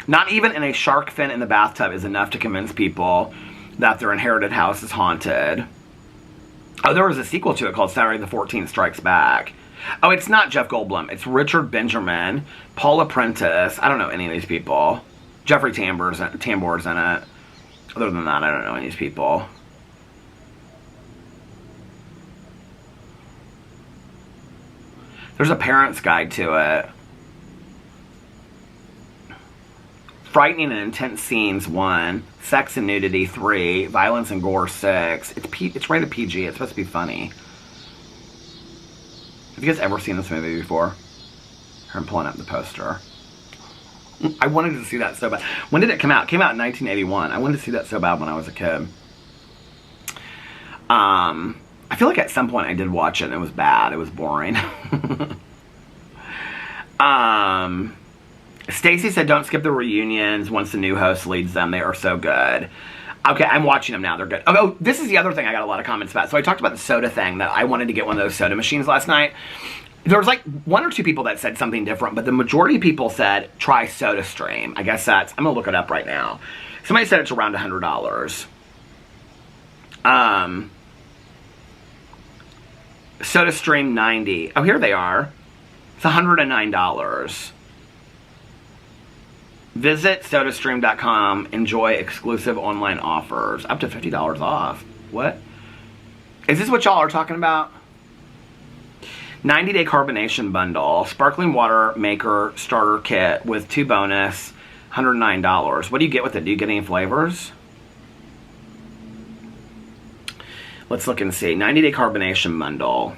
Not even in a shark fin in the bathtub is enough to convince people that their inherited house is haunted. Oh, there was a sequel to it called Saturday the 14th Strikes Back. Oh, it's not Jeff Goldblum. It's Richard Benjamin, Paula Prentice. I don't know any of these people. Jeffrey Tambor's in it. Other than that, I don't know any of these people. There's a parent's guide to it. Frightening and intense scenes 1, sex and nudity 3, violence and gore 6. It's rated PG. It's supposed to be funny. Have you guys ever seen this movie before? Here, I'm pulling up the poster. I wanted to see that so bad. When did it come out? It came out in 1981. I wanted to see that so bad when I was a kid. I feel like at some point I did watch it and it was bad. It was boring. Stacy said, don't skip the reunions once the new host leads them. They are so good. Okay, I'm watching them now. They're good. Oh, this is the other thing I got a lot of comments about. So I talked about the soda thing, that I wanted to get one of those soda machines last night. There was like 1 or 2 people that said something different, but the majority of people said, try SodaStream. I guess I'm going to look it up right now. Somebody said it's around $100. SodaStream 90. Oh, here they are. It's $109. Visit SodaStream.com. Enjoy exclusive online offers. Up to $50 off. What? Is this what y'all are talking about? 90-day carbonation bundle. Sparkling water maker starter kit with 2 bonus. $109. What do you get with it? Do you get any flavors? Let's look and see. 90-day carbonation bundle.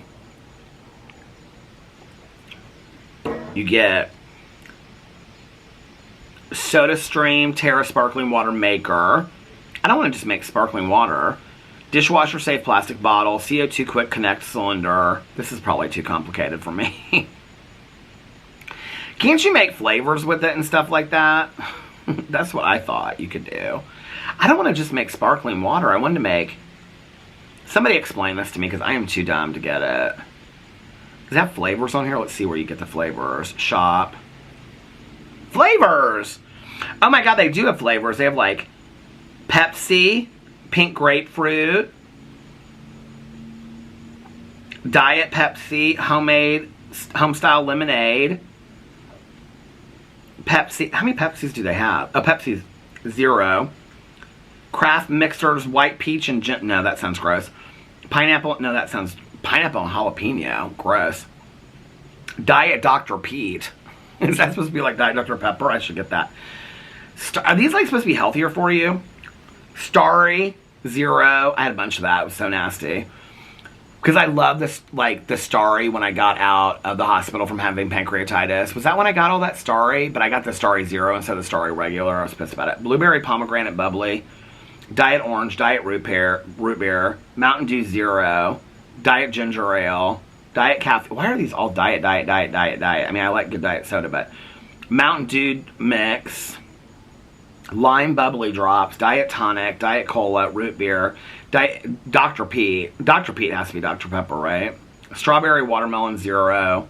You get SodaStream Terra Sparkling Water Maker. I don't want to just make sparkling water. Dishwasher safe plastic bottle. CO2 quick connect cylinder. This is probably too complicated for me. Can't you make flavors with it and stuff like that? That's what I thought you could do. I don't want to just make sparkling water. I wanted to make... Somebody explain this to me because I am too dumb to get it. Does it have flavors on here? Let's see where you get the flavors. Shop. Flavors! Oh my god, they do have flavors. They have like Pepsi, pink grapefruit, Diet Pepsi, homemade, home-style lemonade, Pepsi. How many Pepsis do they have? Oh, Pepsi's 0. Craft mixers, white peach and no, that sounds gross. Pineapple, no, that sounds, pineapple and jalapeno, gross. Diet Dr. Pete. Is that supposed to be like Diet Dr. Pepper? I should get that. Are these like supposed to be healthier for you? Starry, 0. I had a bunch of that. It was so nasty. Because I love this, like, the Starry when I got out of the hospital from having pancreatitis. Was that when I got all that Starry? But I got the Starry 0 instead of the Starry regular. I was pissed about it. Blueberry pomegranate bubbly. Diet orange, diet root beer, Mountain Dew 0, diet ginger ale, diet caffeine. Why are these all diet? I mean, I like good diet soda, but Mountain Dew mix, lime bubbly drops, diet tonic, diet cola, root beer, diet Dr. Pete. Dr. Pete has to be Dr. Pepper, right? Strawberry watermelon 0,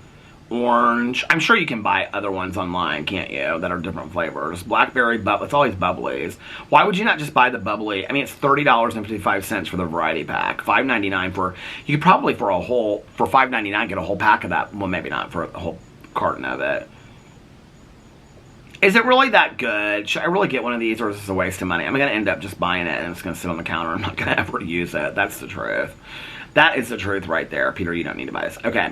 orange. I'm sure you can buy other ones online, can't you? That are different flavors. Blackberry bubble. It's always bubblies. Why would you not just buy the bubbly? I mean, it's $30.55 for the variety pack. $5.99 for. You could probably for $5.99 get a whole pack of that. Well, maybe not for a whole carton of it. Is it really that good? Should I really get one of these, or is this a waste of money? I'm gonna end up just buying it and it's gonna sit on the counter. I'm not gonna ever use it. That's the truth. That is the truth right there. Peter, you don't need to buy this. Okay.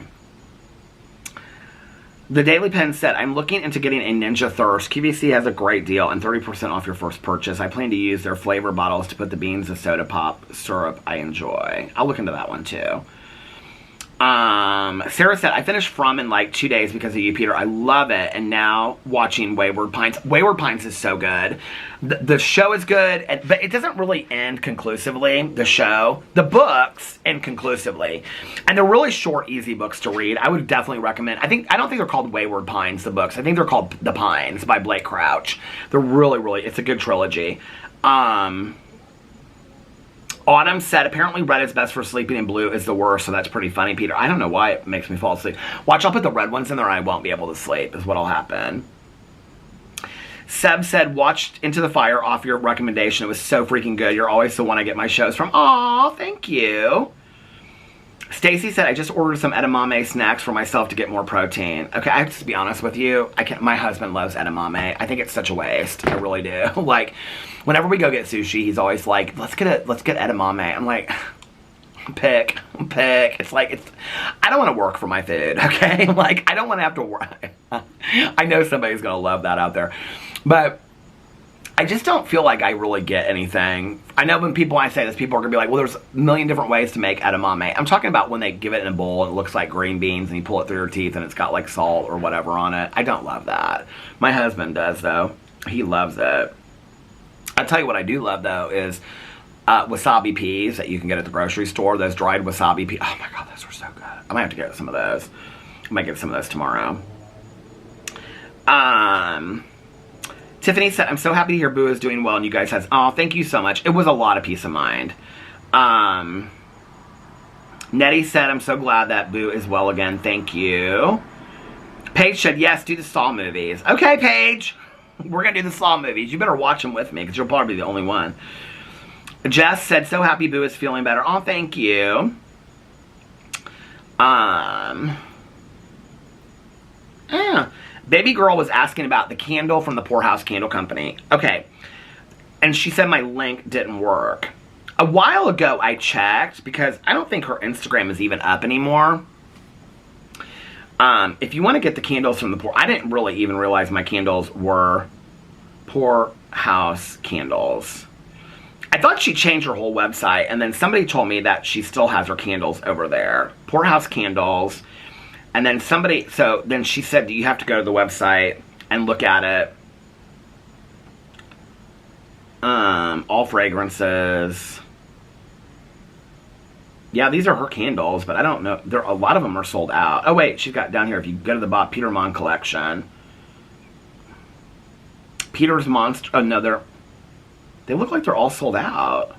The Daily Pen said, I'm looking into getting a Ninja Thirst. QVC has a great deal and 30% off your first purchase. I plan to use their flavor bottles to put the beans of soda pop syrup I enjoy. I'll look into that one too. Sarah said, I finished From in like 2 days because of you, Peter. I love it. And now watching Wayward Pines. Wayward Pines is so good. The show is good, but it doesn't really end conclusively, the show. The books end conclusively. And they're really short, easy books to read. I would definitely recommend. I don't think they're called Wayward Pines, the books. I think they're called The Pines by Blake Crouch. They're really, it's a good trilogy. Autumn said, apparently red is best for sleeping and blue is the worst, so that's pretty funny, Peter. I don't know why it makes me fall asleep. Watch, I'll put the red ones in there and I won't be able to sleep, is what'll happen. Seb said, watched Into the Fire off your recommendation. It was so freaking good. You're always the one I get my shows from. Aw, thank you. Stacy said, I just ordered some edamame snacks for myself to get more protein. Okay, I have to be honest with you. My husband loves edamame. I think it's such a waste. I really do. Like, whenever we go get sushi, he's always like, let's get edamame. I'm like, pick. It's like, I don't want to work for my food, okay? Like, I don't want to have to work. I know somebody's going to love that out there. But I just don't feel like I really get anything. I know when I say this, people are going to be like, well, there's a million different ways to make edamame. I'm talking about when they give it in a bowl and it looks like green beans and you pull it through your teeth and it's got like salt or whatever on it. I don't love that. My husband does, though. He loves it. I'll tell you what I do love, though, is wasabi peas that you can get at the grocery store. Those dried wasabi peas. Oh, my God, those are so good. I might have to get some of those. I might get some of those tomorrow. Tiffany said, I'm so happy to hear Boo is doing well and you guys has, oh, thank you so much. It was a lot of peace of mind. Nettie said, I'm so glad that Boo is well again. Thank you. Paige said, yes, do the Saw movies. Okay, Paige. We're going to do the Saw movies. You better watch them with me because you'll probably be the only one. Jess said, so happy Boo is feeling better. Oh, thank you. Baby girl was asking about the candle from the Poorhouse Candle Company. Okay. And she said my link didn't work. A while ago, I checked because I don't think her Instagram is even up anymore. If you want to get the candles from the I didn't really even realize my candles were Poorhouse candles. I thought she changed her whole website, and then somebody told me that she still has her candles over there. Poorhouse Candles. And then then she said, you have to go to the website and look at it. All fragrances. Yeah, these are her candles, but I don't know. A lot of them are sold out. Oh, wait, she's got down here. If you go to the Peter Monn collection. Peter's Monster. Oh, no, they look like they're all sold out.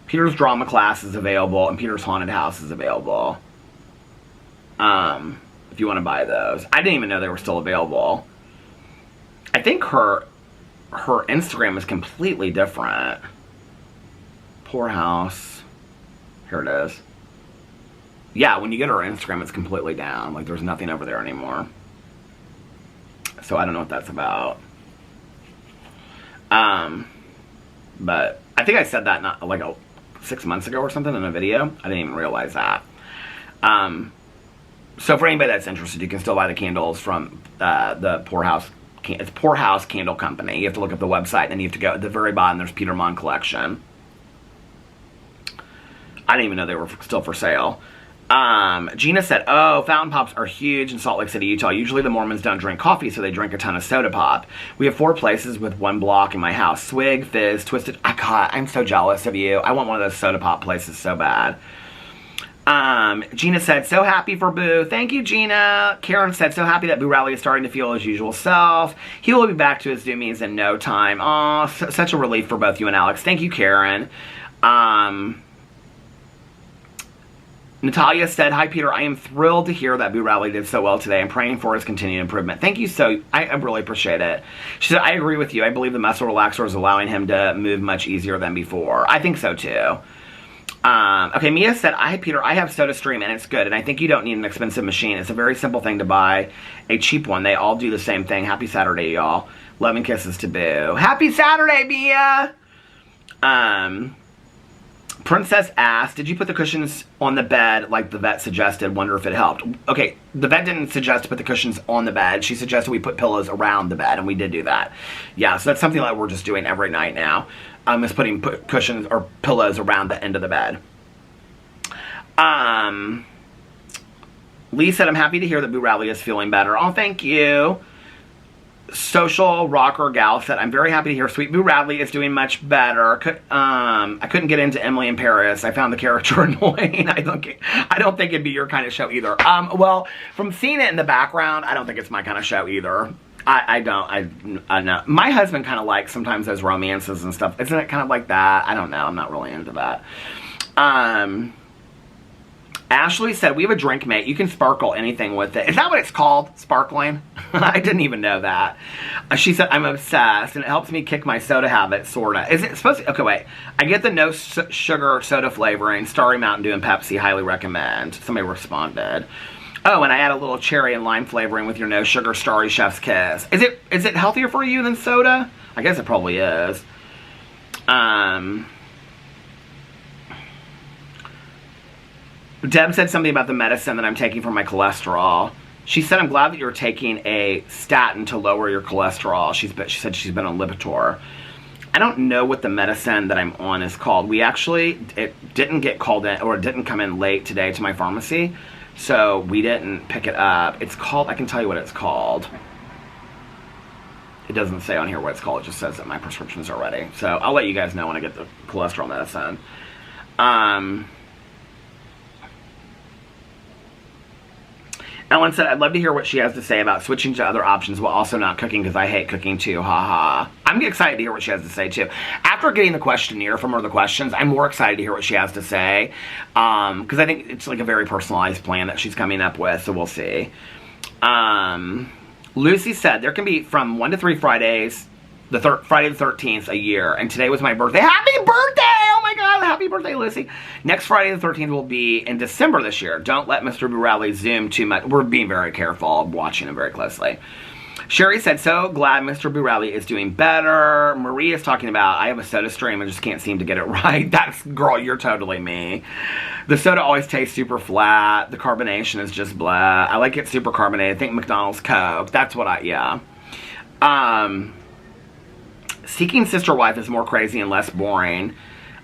Peter's Drama Class is available, and Peter's Haunted House is available. If you want to buy those. I didn't even know they were still available. I think her Instagram is completely different. Poorhouse. Here it is. Yeah, when you get her Instagram, it's completely down. Like, there's nothing over there anymore. So I don't know what that's about. But I think I said that not like 6 months ago or something in a video. I didn't even realize that. So for anybody that's interested, you can still buy the candles from the Poorhouse. It's Poorhouse Candle Company. You have to look up the website, and then you have to go at the very bottom. There's Peter Monn collection. I didn't even know they were still for sale. Gina said, oh, fountain pops are huge in Salt Lake City, Utah. Usually the Mormons don't drink coffee, so they drink a ton of soda pop. We have 4 places with 1 block in my house. Swig, Fizz, Twisted. God, I'm so jealous of you. I want one of those soda pop places so bad. Gina said, so happy for Boo. Thank you, Gina. Karen said, so happy that Boo Radley is starting to feel his usual self. He will be back to his Zoomies in no time. Aw, such a relief for both you and Alex. Thank you, Karen. Natalia said, hi, Peter. I am thrilled to hear that Boo Radley did so well today. I'm praying for his continued improvement. Thank you I really appreciate it. She said, I agree with you. I believe the muscle relaxer is allowing him to move much easier than before. I think so, too. Okay, Mia said, hi, Peter. I have SodaStream, and it's good, and I think you don't need an expensive machine. It's a very simple thing to buy. A cheap one. They all do the same thing. Happy Saturday, y'all. Love and kisses to Boo. Happy Saturday, Mia! Princess asked, did you put the cushions on the bed like the vet suggested? Wonder if it helped. Okay, the vet didn't suggest to put the cushions on the bed. She suggested we put pillows around the bed, and we did do that. Yeah, so that's something that we're just doing every night now, is putting cushions or pillows around the end of the bed. Lee said, I'm happy to hear that Boo Radley is feeling better. Oh, thank you. Social Rocker Gal said, I'm very happy to hear Sweet Boo Radley is doing much better. I couldn't get into Emily in Paris. I found the character annoying. I don't think it'd be your kind of show either. Well, from seeing it in the background, I don't think it's my kind of show either. I know. My husband kind of likes sometimes those romances and stuff. Isn't it kind of like that? I don't know. I'm not really into that. Ashley said, we have a drink mate. You can sparkle anything with it. Is that what it's called? Sparkling? I didn't even know that. She said, I'm obsessed, and it helps me kick my soda habit, sorta. Is it supposed to? Okay, wait. I get the no sugar soda flavoring. Starry Mountain Dew and Pepsi. Highly recommend. Somebody responded. Oh, and I add a little cherry and lime flavoring with your no sugar Starry Chef's Kiss. Is it healthier for you than soda? I guess it probably is. Deb said something about the medicine that I'm taking for my cholesterol. She said, I'm glad that you're taking a statin to lower your cholesterol. She said she's been on Lipitor. I don't know what the medicine that I'm on is called. It didn't get called in, or it didn't come in late today to my pharmacy, so we didn't pick it up. It's called, I can tell you what it's called. It doesn't say on here what it's called. It just says that my prescriptions are ready. So I'll let you guys know when I get the cholesterol medicine. Ellen said, I'd love to hear what she has to say about switching to other options while also not cooking because I hate cooking too, haha. I'm excited to hear what she has to say too. After getting the questionnaire from her, the questions, I'm more excited to hear what she has to say. Because I think it's like a very personalized plan that she's coming up with, so we'll see. Lucy said, there can be from 1 to 3 Fridays, Friday the 13th a year, and today was my birthday. Happy birthday! Oh my god, happy birthday, Lucy. Next Friday the 13th will be in December this year. Don't let Mr. Boo Radley zoom too much. We're being very careful, watching him very closely. Sherry said, so glad Mr. Boo Radley is doing better. Marie is talking about, I have a soda stream, I just can't seem to get it right. That's, girl, you're totally me. The soda always tastes super flat. The carbonation is just blah. I like it super carbonated. I think McDonald's Coke. That's what yeah. Seeking Sister Wife is more crazy and less boring.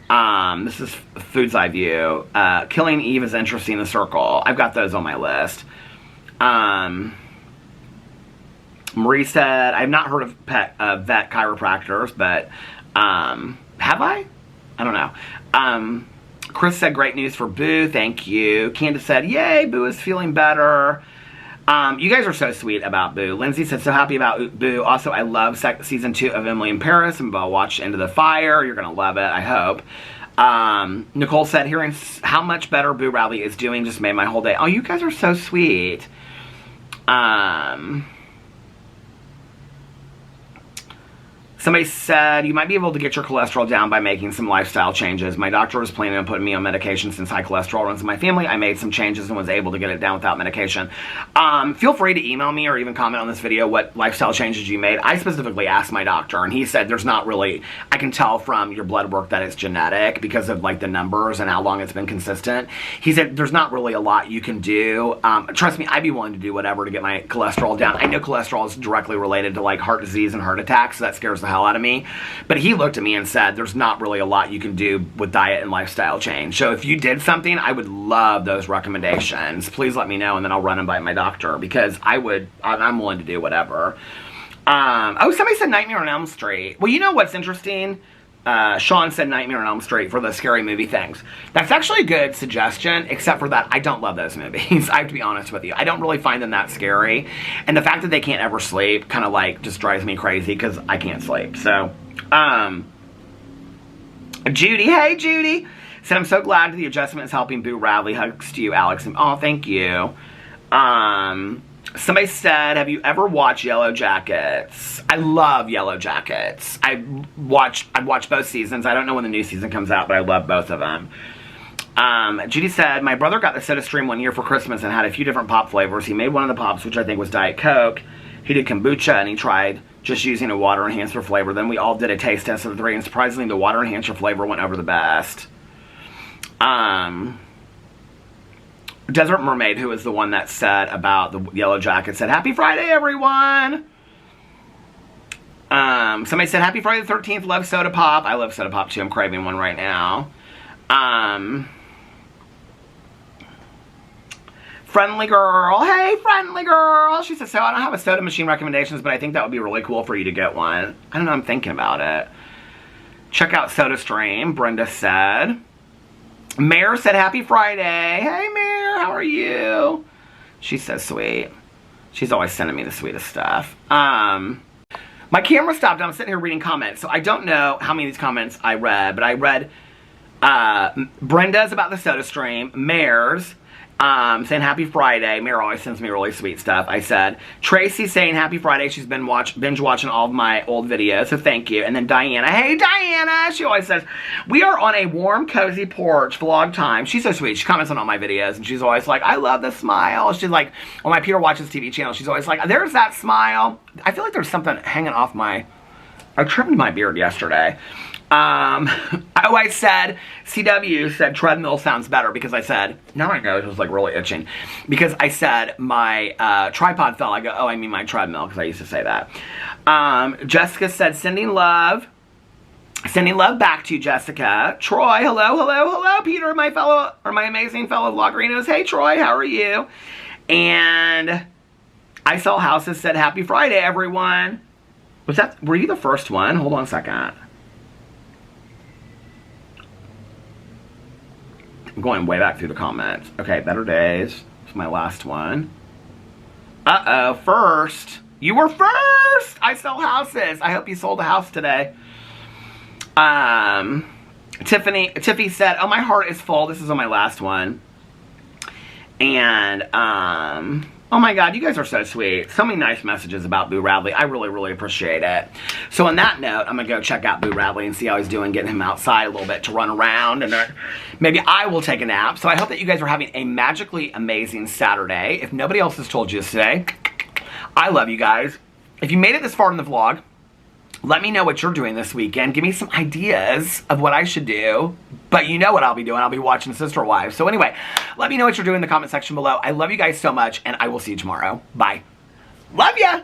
This is Food's Eye View. Killing Eve is interesting. The Circle. I've got those on my list. Marie said, I've not heard of vet chiropractors, but have I? I don't know. Chris said, great news for Boo. Thank you. Candace said, yay, Boo is feeling better. You guys are so sweet about Boo. Lindsay said, so happy about Boo. Also, I love season 2 of Emily in Paris, and I'll watch Into the Fire. You're going to love it, I hope. Nicole said, hearing how much better Boo Radley is doing just made my whole day. Oh, you guys are so sweet. Somebody said, you might be able to get your cholesterol down by making some lifestyle changes. My doctor was planning on putting me on medication since high cholesterol runs in my family. I made some changes and was able to get it down without medication. Feel free to email me or even comment on this video what lifestyle changes you made. I specifically asked my doctor, and he said there's not really, I can tell from your blood work that it's genetic because of like the numbers and how long it's been consistent. He said there's not really a lot you can do. Trust me, I'd be willing to do whatever to get my cholesterol down. I know cholesterol is directly related to like heart disease and heart attacks, so that scares the hell out of me, but he looked at me and said there's not really a lot you can do with diet and lifestyle change. So if you did something, I would love those recommendations. Please let me know, and then I'll run them by my doctor, because I'm willing to do whatever. Oh, somebody said Nightmare on Elm Street. Well, you know what's interesting? Sean said Nightmare on Elm Street for the scary movie things. That's actually a good suggestion, except for that I don't love those movies. I have to be honest with you. I don't really find them that scary. And the fact that they can't ever sleep kind of like just drives me crazy because I can't sleep. So, Judy, hey Judy, said I'm so glad the adjustment is helping Boo Radley. Hugs to you, Alex. Oh, thank you. Somebody said, have you ever watched Yellow Jackets? I love Yellow Jackets. I've watched both seasons. I don't know when the new season comes out, but I love both of them. Judy said, my brother got the soda stream one year for Christmas and had a few different pop flavors. He made one of the pops, which I think was Diet Coke. He did kombucha, and he tried just using a water enhancer flavor. Then we all did a taste test of the 3, and surprisingly, the water enhancer flavor went over the best. Desert Mermaid, who is the one that said about the yellow jacket, said, Happy Friday, everyone! Somebody said, Happy Friday the 13th, love soda pop. I love soda pop too, I'm craving one right now. Friendly Girl, hey Friendly Girl! She said, so I don't have a soda machine recommendations, but I think that would be really cool for you to get one. I don't know, I'm thinking about it. Check out SodaStream, Brenda said. Mare said, Happy Friday. Hey Mare, how are you? She's so sweet. She's always sending me the sweetest stuff. My camera stopped and I'm sitting here reading comments, so I don't know how many of these comments I read, but I read Brenda's about the SodaStream, Mare's, saying Happy Friday. Mare always sends me really sweet stuff. I said, Tracy saying Happy Friday. She's been binge watching all of my old videos, so thank you. And then Diana, hey Diana, she always says, we are on a warm, cozy porch, vlog time. She's so sweet. She comments on all my videos, and she's always like, I love the smile. She's like, on my Peter Watches TV channel, she's always like, there's that smile. I feel like there's something hanging off I trimmed my beard yesterday. I said, CW said treadmill sounds better because I said, now my nose was like really itching. Because I said my tripod fell. I go, oh, I mean my treadmill, because I used to say that. Jessica said, sending love. Sending love back to you, Jessica. Troy, hello, hello, hello, Peter, my amazing fellow vloggerinos. Hey, Troy, how are you? And I Sell Houses said, Happy Friday, everyone. Were you the first one? Hold on a second. I'm going way back through the comments. Okay, Better Days. It's my last one. Uh-oh, first. You were first! I Sell Houses. I hope you sold a house today. Tiffany said, oh, my heart is full. This is on my last one. And, oh my God, you guys are so sweet. So many nice messages about Boo Radley. I really, really appreciate it. So on that note, I'm going to go check out Boo Radley and see how he's doing, getting him outside a little bit to run around. And then maybe I will take a nap. So I hope that you guys are having a magically amazing Saturday. If nobody else has told you this today, I love you guys. If you made it this far in the vlog, let me know what you're doing this weekend. Give me some ideas of what I should do. But you know what I'll be doing. I'll be watching Sister Wives. So anyway, let me know what you're doing in the comment section below. I love you guys so much, and I will see you tomorrow. Bye. Love ya!